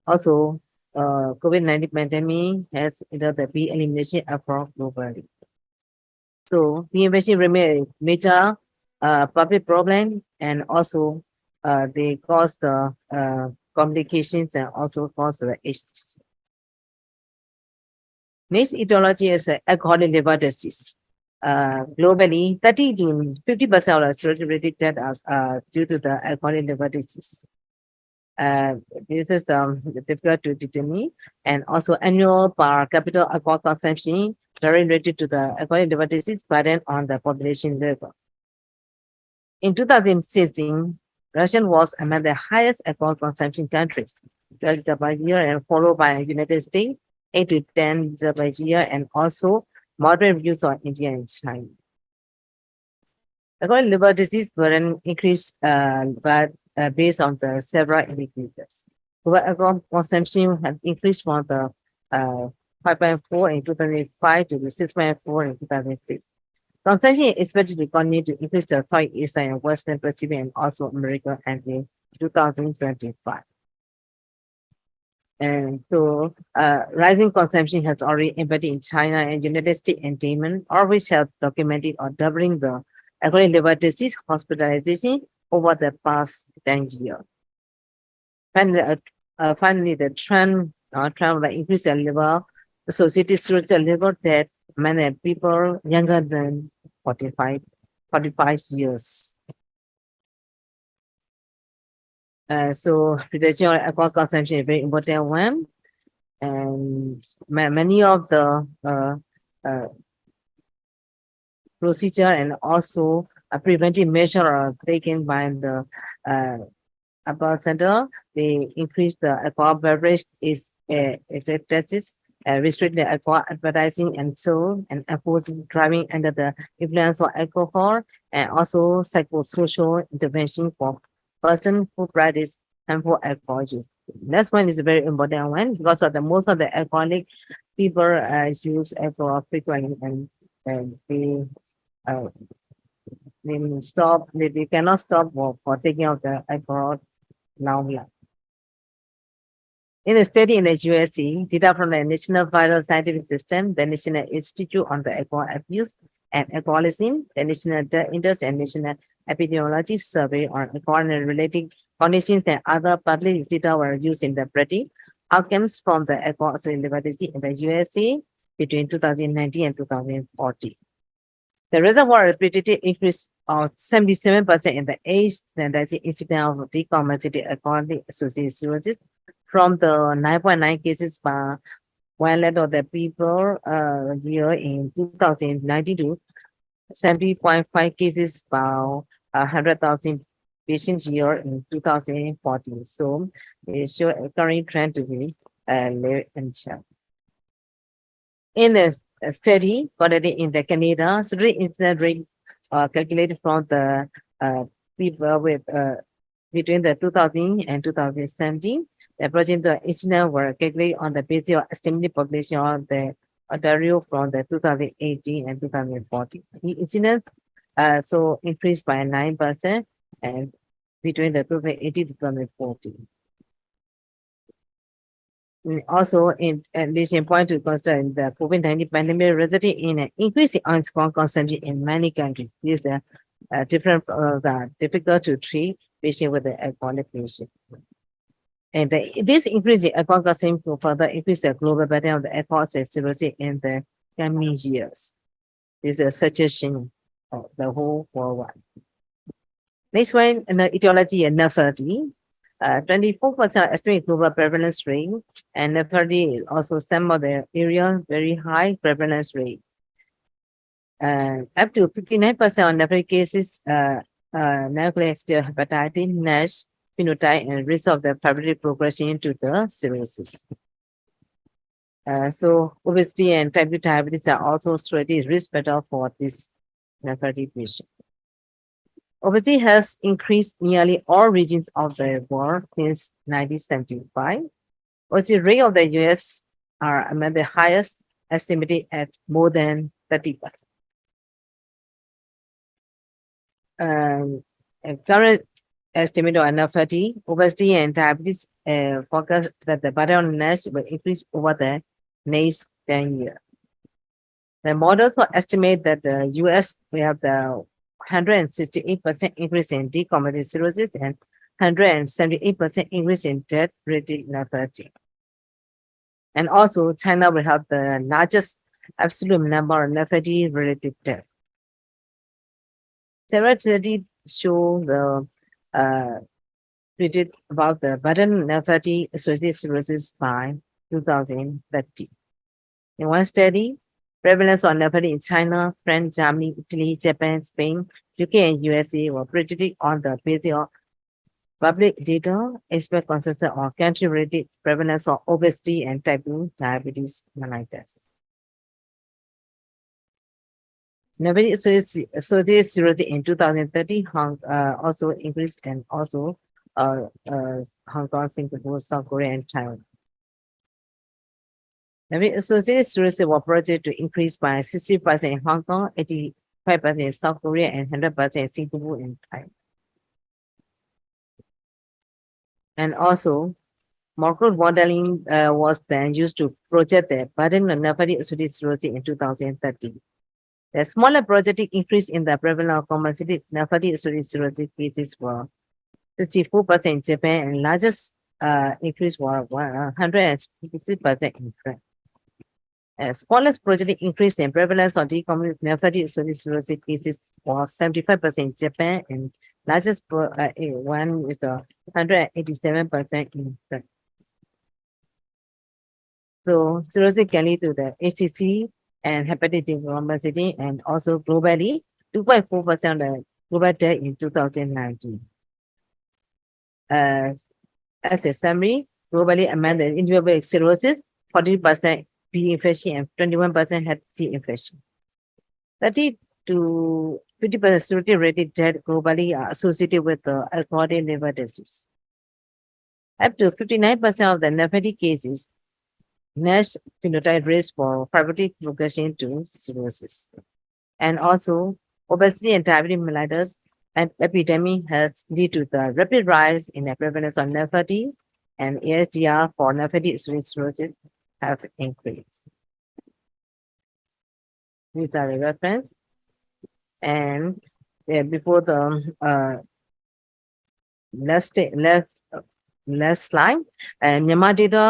Also, COVID-19 pandemic has entered the B elimination effort globally. So B infection remains a major public problem, and also they cause the complications and also cause the HCC. Next etiology is alcoholic liver disease. Globally, 30 to 50% of the cirrhosis-related deaths are due to the alcoholic liver disease. This is difficult to determine, and also annual per capita alcohol consumption very related to the alcoholic liver disease burden on the population level. In 2016, Russia was among the highest alcohol consumption countries, 12 per year, and followed by United States, 8 to 10 per year, and also moderate views on India and China. Alcoholic liver disease burden increased but based on the several indicators. Alcohol consumption has increased from the 5.4 in 2005 to the 6.4 in 2006. Consumption is expected to continue to increase the Southeast and Western Pacific and also America until 2025. And so rising consumption has already embedded in China and United States and Denmark, all which have documented or doubling the alcoholic liver disease hospitalization over the past 10 years. Finally, the trend of the increase in liver associated cirrhotic liver death many people younger than 45 years. So reduction of alcohol consumption is a very important one, and many of the procedure and also a preventive measure are taken by the upper center. They increase the alcohol beverage is a tesis restrict the alcohol advertising and sale, and opposing driving under the influence of alcohol, and also psychosocial intervention for person who practice harmful alcohol use. That's one is a very important one because of the most of the alcoholic people use alcohol frequently, and they cannot stop for taking out the alcohol long. In a study in the USA, data from the National Vital Scientific System, the National Institute on the Alcohol Abuse and Alcoholism, the National Death Index, and National Epidemiology Survey on alcohol and related conditions and other public data were used in the predicting outcomes from the alcohol hepatitis in the USA between 2019 and 2040. The reservoir rapidity increase of 77% in the age standardizing incident of decompensated alcoholic associated cirrhosis from the 9.9 cases per 1 lakh of the people year in 2019 to 70.5 cases per 100,000 patients year in 2014. So it shows a current trend to be low and sharp. In the study conducted in the Canada, cirrhosis incident rate calculated from the people with between the 2000 and 2017. The approaching the incident were calculated on the basis of estimated population of the Ontario from the 2018 and 2014. The incident so increased by 9% and between the 2018 to 2014. Also, in addition, point to consider the COVID-19 pandemic resulted in an increase in alcohol consumption in many countries. These are different, difficult to treat patients with the alcoholic patient. And this increase in alcohol consumption will further increase the global burden of the alcohol cirrhosis in the coming years. This is a suggestion of the whole worldwide. Next one, in the etiology and nephrology. 24% estimated global prevalence rate, and nephrology is also some of the area very high prevalence rate. Up to 59% of nephrotic cases, nuclear hepatitis, NASH, phenotype, and risk of the probability progression into the cirrhosis. So obesity and type 2 diabetes are also strategic risk factor for this nephrotic patient. Obesity has increased nearly all regions of the world since 1975. Obesity rate of the US are among the highest, estimated at more than 30%. Current estimate of nephrology, obesity, and diabetes focus that the burden on NASH will increase over the next 10 years. The models estimate that the US will have the 168% increase in decompensated cirrhosis and 178% increase in death-related nephropathy. And also, China will have the largest absolute number of nephropathy-related deaths. Several studies show the predict about the burden of nephropathy associated cirrhosis by 2030. In one study, prevalence of nephropathy in China, France, Germany, Italy, Japan, Spain, UK, and USA were predicted on the basis of public data, expert consensus on country-related prevalence of obesity and type 2 diabetes mellitus. Nephropathy associated cirrhosis in 2030 also increased, and also Hong Kong, Singapore, South Korea, and Taiwan. Associated cirrhosis were projected to increase by 60% in Hong Kong, 85% in South Korea, and 100% in Singapore and Thailand. And also, Markov modeling was then used to project the burden of nephropathy associated cirrhosis in 2030. The smaller projected increase in the prevalence of compensated nephropathy associated cirrhosis cases were 64% in Japan, and largest increase was 156% in France. Smallest projected increase in prevalence of decompensated nephropathy associated cirrhosis cases was 75% in Japan, and largest one is 187% in France. So cirrhosis can lead to the HCC and hepatic decompensation, and also globally 2.4% of the global death in 2019. As a summary, globally among the individual with cirrhosis, 40% B infection and 21% had C infection. 30 to 50% severity rated death globally are associated with the alcoholic liver disease. Up to 59% of the nephrotic cases, NASH phenotype risk for fibrotic progression to cirrhosis. And also, obesity and diabetes mellitus and epidemic has led to the rapid rise in the prevalence of nephropathy, and ASDR for nephrotic cirrhosis have increased. These are the reference. And before the last slide, Myanmar data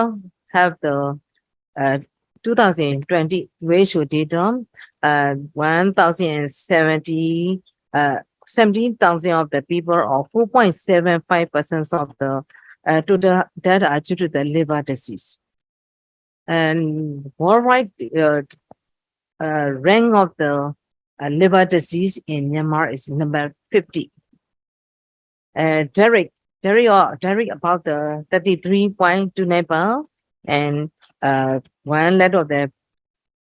have the 2020 ratio data, 1,070, 17,000 of the people, or 4.75% of the total death are due to the liver disease. And worldwide rank of the liver disease in Myanmar is number 50. Derek about the 33.29%, and 1/3 of the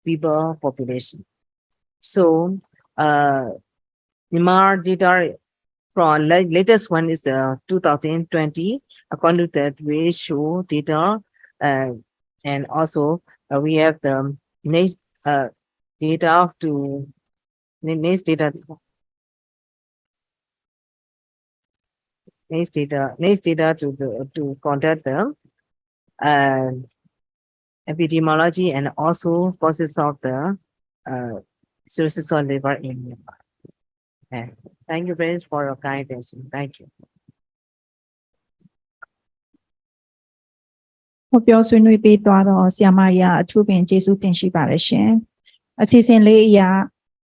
people population. So Myanmar data from latest one is 2020 according to the ratio data, and also we have the next data to next data to conduct the epidemiology and also causes of the cirrhosis of liver in Myanmar. Thank you very much for your kind attention. Thank you. ဟောပြောဆွေးနွေးပေးသွားတော့ဆရာမကြီးအထူးပင်ကျေးဇူးတင်ရှိပါတယ်ရှင်အစီအစဉ်လေးအရာ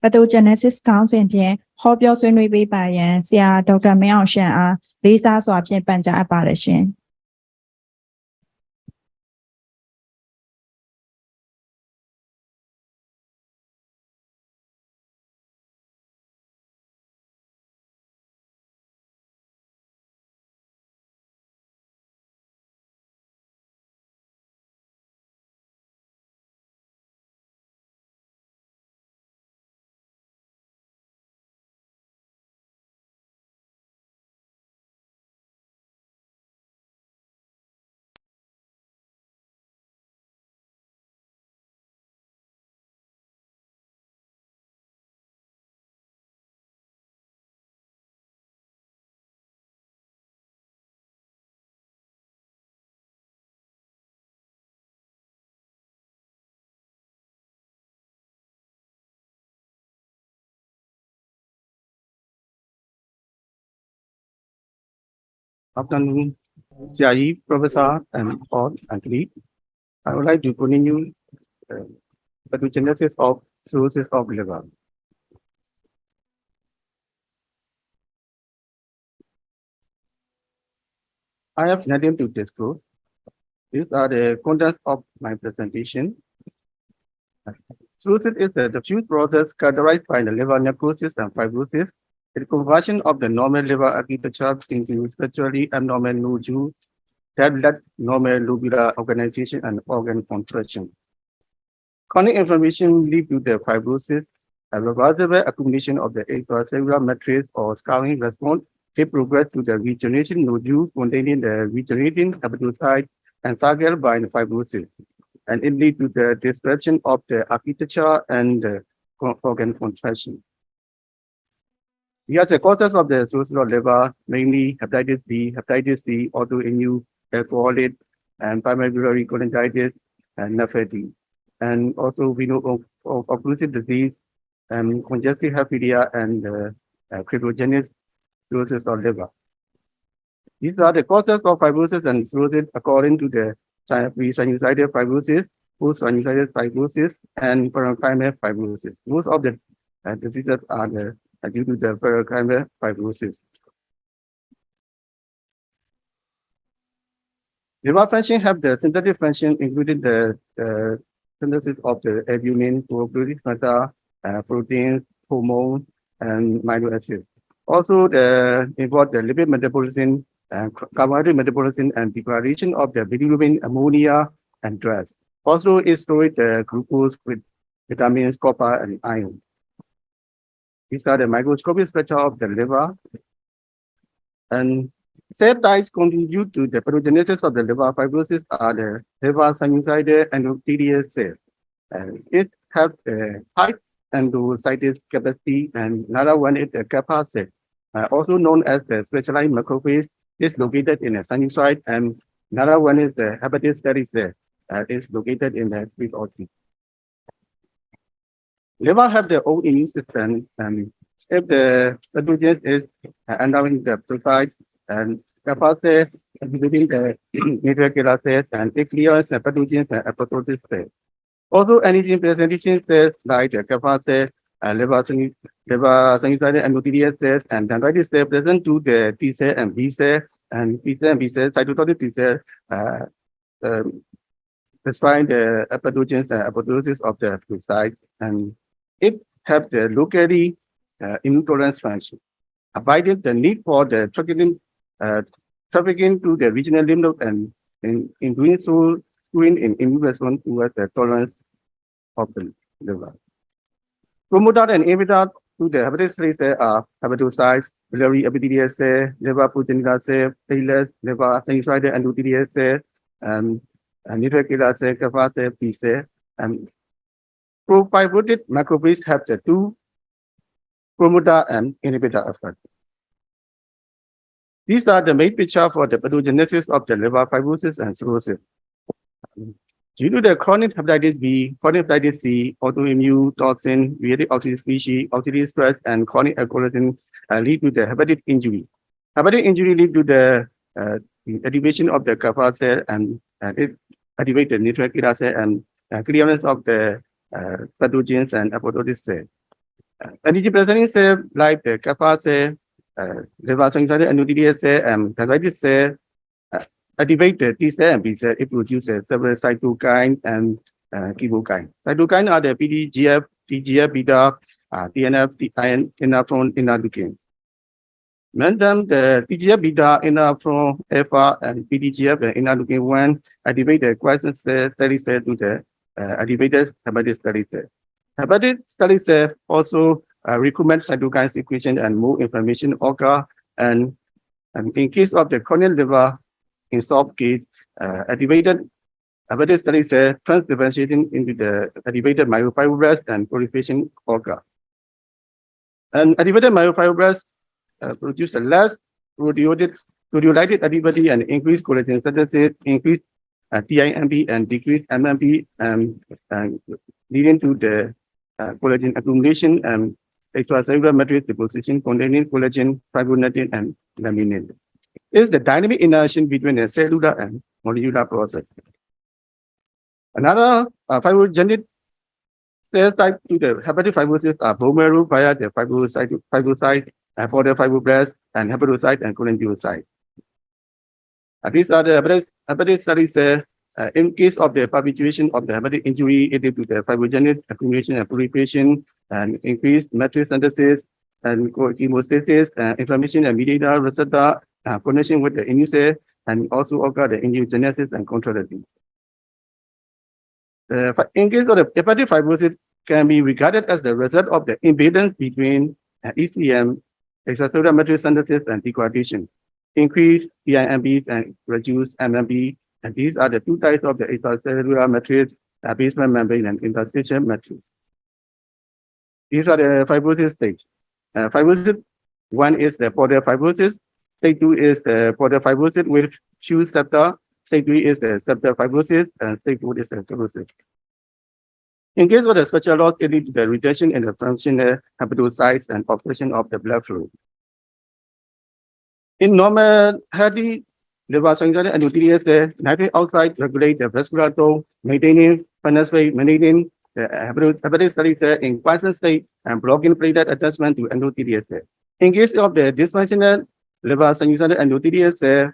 pathogenesis ခေါင်းစဉ်ဖြင့်ဟောပြောဆွေးနွေးပေးပါရန်ဆရာဒေါက်တာမင်းအောင်ရှန်အားလေးစားစွာဖြင့်ပန်ကြားအပ်ပါတယ်ရှင် Afternoon, Jai, Professor, and all and colleagues. I would like to continue pathogenesis of cirrhosis of liver. I have nothing to disclose. These are the contents of my presentation. Cirrhosis is the diffuse process characterized by the liver necrosis and fibrosis. The conversion of the normal liver architecture into structurally abnormal nodules that led normal lobular organization and organ contraction. Chronic inflammation leads to the fibrosis, a reversible accumulation of the extracellular matrix or scarring response. They progress to the regeneration nodule containing the regenerating hepatocyte and circled by the fibrosis, and it leads to the disruption of the architecture and the organ contraction. Yes, the causes of the cirrhosis of liver, mainly hepatitis B, hepatitis C, autoimmune, alcoholic, and primary biliary cholangitis, and nephropathy. And also we know of occlusive disease, congestive heart failure, and cryptogenic cirrhosis of liver. These are the causes of fibrosis and cirrhosis according to the sinusoidal fibrosis, post-sinusoidal fibrosis, and parenchymal fibrosis. Most of the diseases are due to the parenchymal fibrosis. Liver function have the synthetic function, including the synthesis of the albumin, protein matter, proteins, hormones, and amino acids. Also, involve the lipid metabolism, carbohydrate metabolism, and degradation of the bilirubin, ammonia, and drugs. Also, it stores the glucose with vitamins, copper, and iron. These are the microscopic structure of the liver. And cell types contribute to the pathogenesis of the liver fibrosis are the liver sinusoidal endothelial cell. It has the high endocytic capacity, and another one is the kappa cell, also known as the specialized macrophage, is located in the sinusoid, and another one is the hepatitis cell, is located in the sweet organ. Liver have their own immune system, and if the pathogen is entering the precise and kappa within the nuclear cells, and it clears the pathogens and apoptosis cells. Also, antigen presentation cells like the kappa cell, liver sinusoidal endothelial cells, and dendritic cells present to the T cell and B cell, and T cell and B cell, cytotoxic T cell, despite the pathogens and apoptosis of the precise, and it have the locally immune tolerance function, avoided the need for the trafficking to the regional lymph node, and in doing so, doing an immune response towards the tolerance of the liver. Promoter and inhibitor to the hepatitis cell are hepatocytes, biliary epithelial cell, liver proteinuria cell, platelets, liver sinusoidal endothelial cell, and neutrophil cell, kappa cell, B cell, and profibrotic macrophages have the two promoter and inhibitor effect. These are the main picture for the pathogenesis of the liver fibrosis and cirrhosis. Due to the chronic hepatitis B, chronic hepatitis C, autoimmune toxin, reactive oxidative species, oxidative stress, and chronic alcoholism lead to the hepatic injury. Hepatic injury lead to the activation of the kappa cell, and it activates the neutrophil cell and clearance of the pathogens and apoptosis cell. Antigen presenting cell like the kappa cell, liver sinusoidal endothelial cell, and dendritic cell activate the T cell and B cell. It produces several cytokine and chemokine. Cytokine are the PDGF, TGF beta, TNF, interferon, interleukins. Meantime, the TGF beta, interferon alpha, and PDGF and interleukin 1 activate the quiescent cell study cell to the activated hepatic study cell. Hepatic study cell also recruitment cytokine secretion and more inflammation occur, and in case of the chronic liver, in soft case, activated hepatic study cell transdifferentiating into the activated myofibroblasts and proliferation occur. And activated myofibroblasts produce a less proteolytic antibody and increased collagen synthesis, increased TIMP and decreased MMP, and leading to the collagen accumulation and extracellular matrix deposition containing collagen, fibronectin, and laminin. Is the dynamic interaction between the cellular and molecular process. Another fibrogenic cell type to the hepatic fibrosis are bone marrow via the fibrocyte, portal fibroblasts, and hepatocyte and cholangiocyte. These are the hepatic study cells. In case of the perpetuation of the hepatic injury, it is to the fibrogenic accumulation and proliferation, and increased matrix synthesis, and chemostasis, inflammation and mediator receptor connection with the immune cell, and also occur the angiogenesis and contractility. In case of the hepatic fibrosis, can be regarded as the result of the imbalance between ECM, extracellular matrix synthesis, and degradation, increased TIMP and reduced MMP, and these are the two types of the extracellular matrix, basement membrane and interstitial matrix. These are the fibrosis stage. Fibrosis 1 is the portal fibrosis. Stage 2 is the portal fibrosis with fused septa. Stage 3 is the septal fibrosis, and stage 4 is the cirrhosis. In case of the structural loss, it leads to the reduction in the functional hepatocytes and obstruction of the blood flow. In normal healthy liver sinusoidal endothelial cell, nitric oxide regulates the vascular tone, maintaining penetrate, maintaining the hepatic study cell in quiescent state and blocking platelet attachment to endothelial cell. In case of the dysfunctional liver sinusoidal endothelial cell,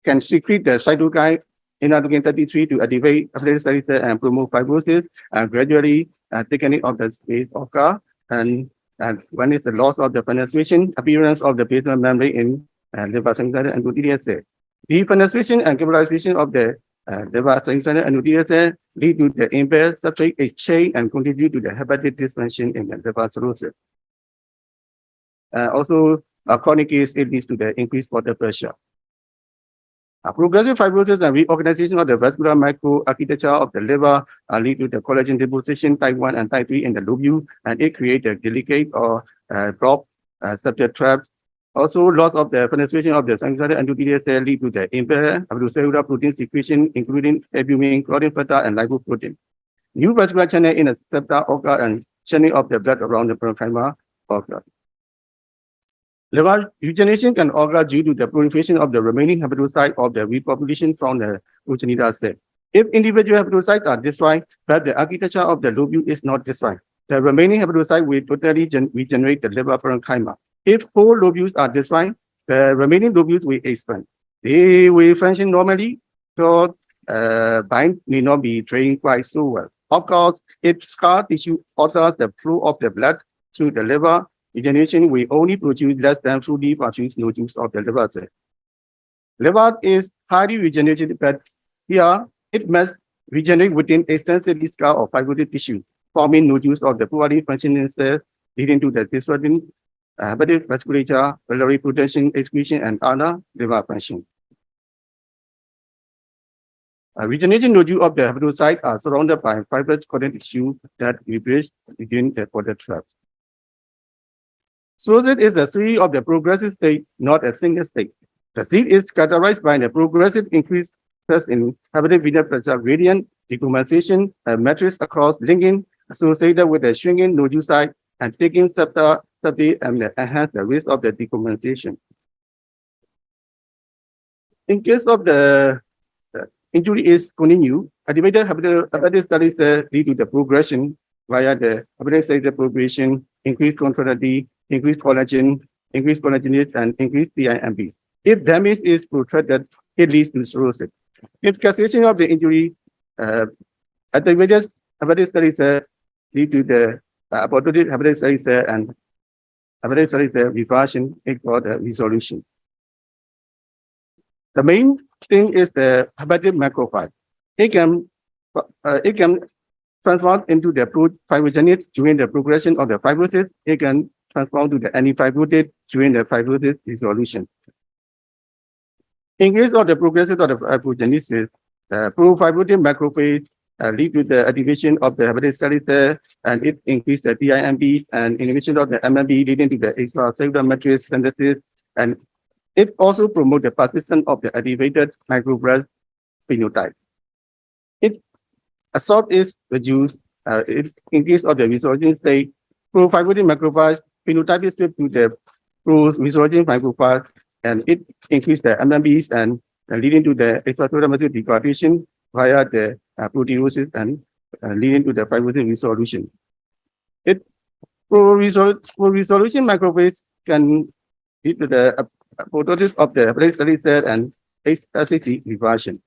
can secrete the cytokine interleukin 33 to activate hepatic study cell and promote fibrosis, and gradually thickening of the space occur. And one is the loss of the penetration, appearance of the basement membrane in liver sinusoidal endothelial cell. The penetration and capitalization of the liver central endothelial cell lead to the impaired substrate exchange and contribute to the hepatic dysfunction in the liver cirrhosis. Also, a chronic case, it leads to the increased water pressure. Progressive fibrosis and reorganization of the vascular microarchitecture of the liver lead to the collagen deposition type 1 and type 3 in the lobule, and it creates a delicate or blocked septal traps. Also, loss of the penetration of the central endothelial cell lead to the impaired cellular protein secretion, including albumin, chlorine factor, and lipoprotein. New vascular channel in the septa occur and churning of the blood around the parenchyma occur. Liver regeneration can occur due to the proliferation of the remaining hepatocyte of the repopulation from the progenitor cell. If individual hepatocytes are destroyed, but the architecture of the lobule is not destroyed, the remaining hepatocyte will totally regenerate the liver parenchyma. If whole lobules are destroyed, the remaining lobules will expand. They will function normally, so bind may not be drained quite so well. Of course, if scar tissue alters the flow of the blood through the liver, regeneration will only produce less than fully perfused nodules of the liver cell. Liver is highly regenerative, but here it must regenerate within extensively scar or fibrotic tissue, forming nodules of the poorly functioning cells, leading to the disruption, hepatic vasculature, biliary protection, excretion, and other liver function. Regeneration nodule of the hepatocyte are surrounded by fibrous connective tissue that replace within the water traps. Cirrhosis is a series of the progressive state, not a single state. The disease is characterized by the progressive increase in hepatic venous pressure gradient, decompensation, a matrix across linking associated with the shrinking nodule site and taking septa and enhance the risk of the decompensation. In case of the injury is continued, activated hepatitis studies lead to the progression via the hepatitis cellular progression, increased contractility, increased collagen, increased collagenase, and increased TIMP. If damage is protracted, it leads to cirrhosis. If causation of the injury, activated hepatitis studies lead to the apoptotic hepatitis studies and hepatitis studies reversion, it called resolution. The main thing is the hepatic macrophage. It can transform into the fibrogenic during the progression of the fibrosis. It can transform to the antifibrotic during the fibrosis resolution. In case of the progression of the fibrogenesis, pro-fibrotic macrophage lead to the activation of the hepatic cells and it increases the TIMP and inhibition of the MMP leading to the extracellular matrix synthesis, and it also promotes the persistence of the activated microblast phenotype. If assault is reduced, in case of the resolution state, pro-fibrotic macrophage phenotype is flipped to the pro-resolution macrophage, and it increases the MMPs and leading to the extracellular matrix degradation via the proteolysis and leading to the fibrosis resolution. Pro-resolution macrophage can lead to the apoptosis of the hepatic cellular cell and HSCC reversion.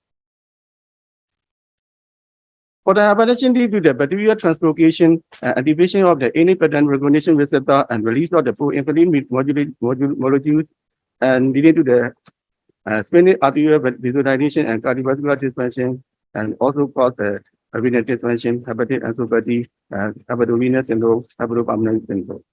For the hypertension due to the bacterial translocation, activation of the innate pattern recognition receptor and release of the pro-inflammatory molecules and leading to the splenic arterial vasodilation and cardiovascular dysfunction, and also cause the renal dysfunction, hepatic encephalopathy, hepatorenal syndrome, hepatopulmonary syndrome.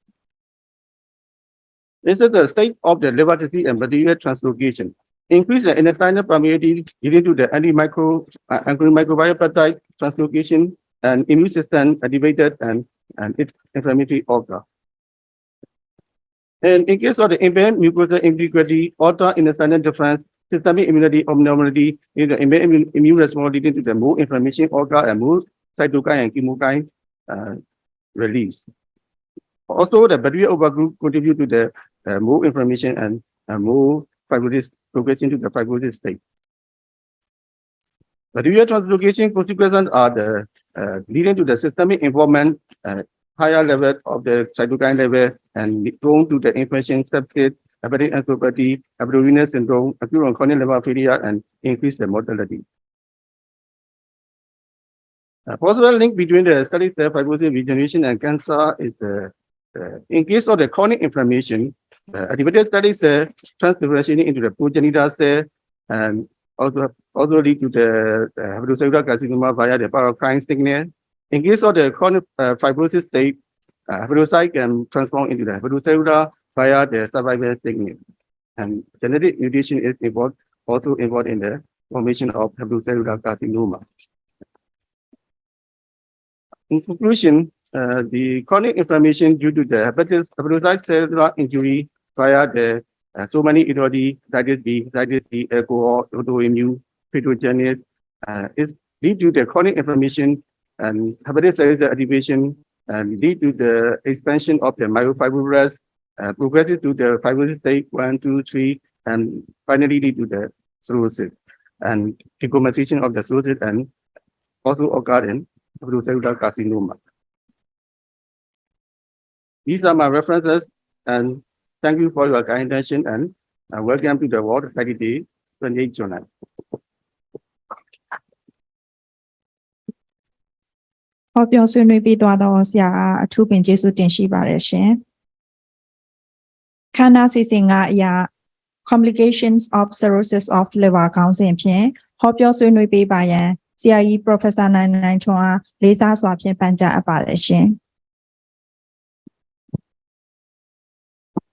This is the state of the liver disease and bacterial translocation. Increase the intestinal permeability leading to the antimicrobial peptide translocation and immune system activated and its inflammatory occur. And in case of the impaired mucosal integrity, alter intestinal difference, systemic immunity abnormality, in the immune response leading to the more inflammation occur and more cytokine and chemokine release. Also, the bacterial overgrowth contribute to the more inflammation and more fibrosis progression to the fibrosis state. Bacterial translocation consequences are the leading to the systemic involvement, higher level of the cytokine level, and prone to the infection, sepsis, hepatic encephalopathy, hepatorenal syndrome, acute chronic liver failure, and increase the mortality. A possible link between the studies of fibrosis regeneration and cancer is in case of the chronic inflammation, activated studies transdifferentiating into the progenitor cell and also lead to the hepatocellular carcinoma via the paracrine signal. In case of the chronic fibrosis state, hepatocyte can transform into the hepatocellular via the survival signal. And genetic mutation is also involved in the formation of hepatocellular carcinoma. In conclusion, the chronic inflammation due to the hepatocyte cellular injury via the so many etiology, hepatitis B, alcohol, autoimmune, pathogenous, is lead to the chronic inflammation and hepatitis cellular activation and lead to the expansion of the myofibroblasts, progresses to the fibrosis stage 1, 2, 3, and finally lead to the cirrhosis and decomposition of the cirrhosis and also occur in hepatocellular carcinoma. These are my references and thank you for your kind attention and welcome to the World Hepatitis Day 28 Journal. ဟောပြောဆွေးနွေးပြီးသွားတော့ဆရာအထူးပင်ကျေးဇူးတင်ရှိပါတယ်ရှင်ခန္ဓာစီစဉ်ကအရာ complications of cirrhosis of liver ခေါင်းစဉ်ဖြင့်ဟောပြောဆွေးနွေးပေးပါရန်ဆရာကြီး Professor နိုင်ထွန်းအားလေးစားစွာဖြင့်ပန်ကြားအပ်ပါတယ်ရှင်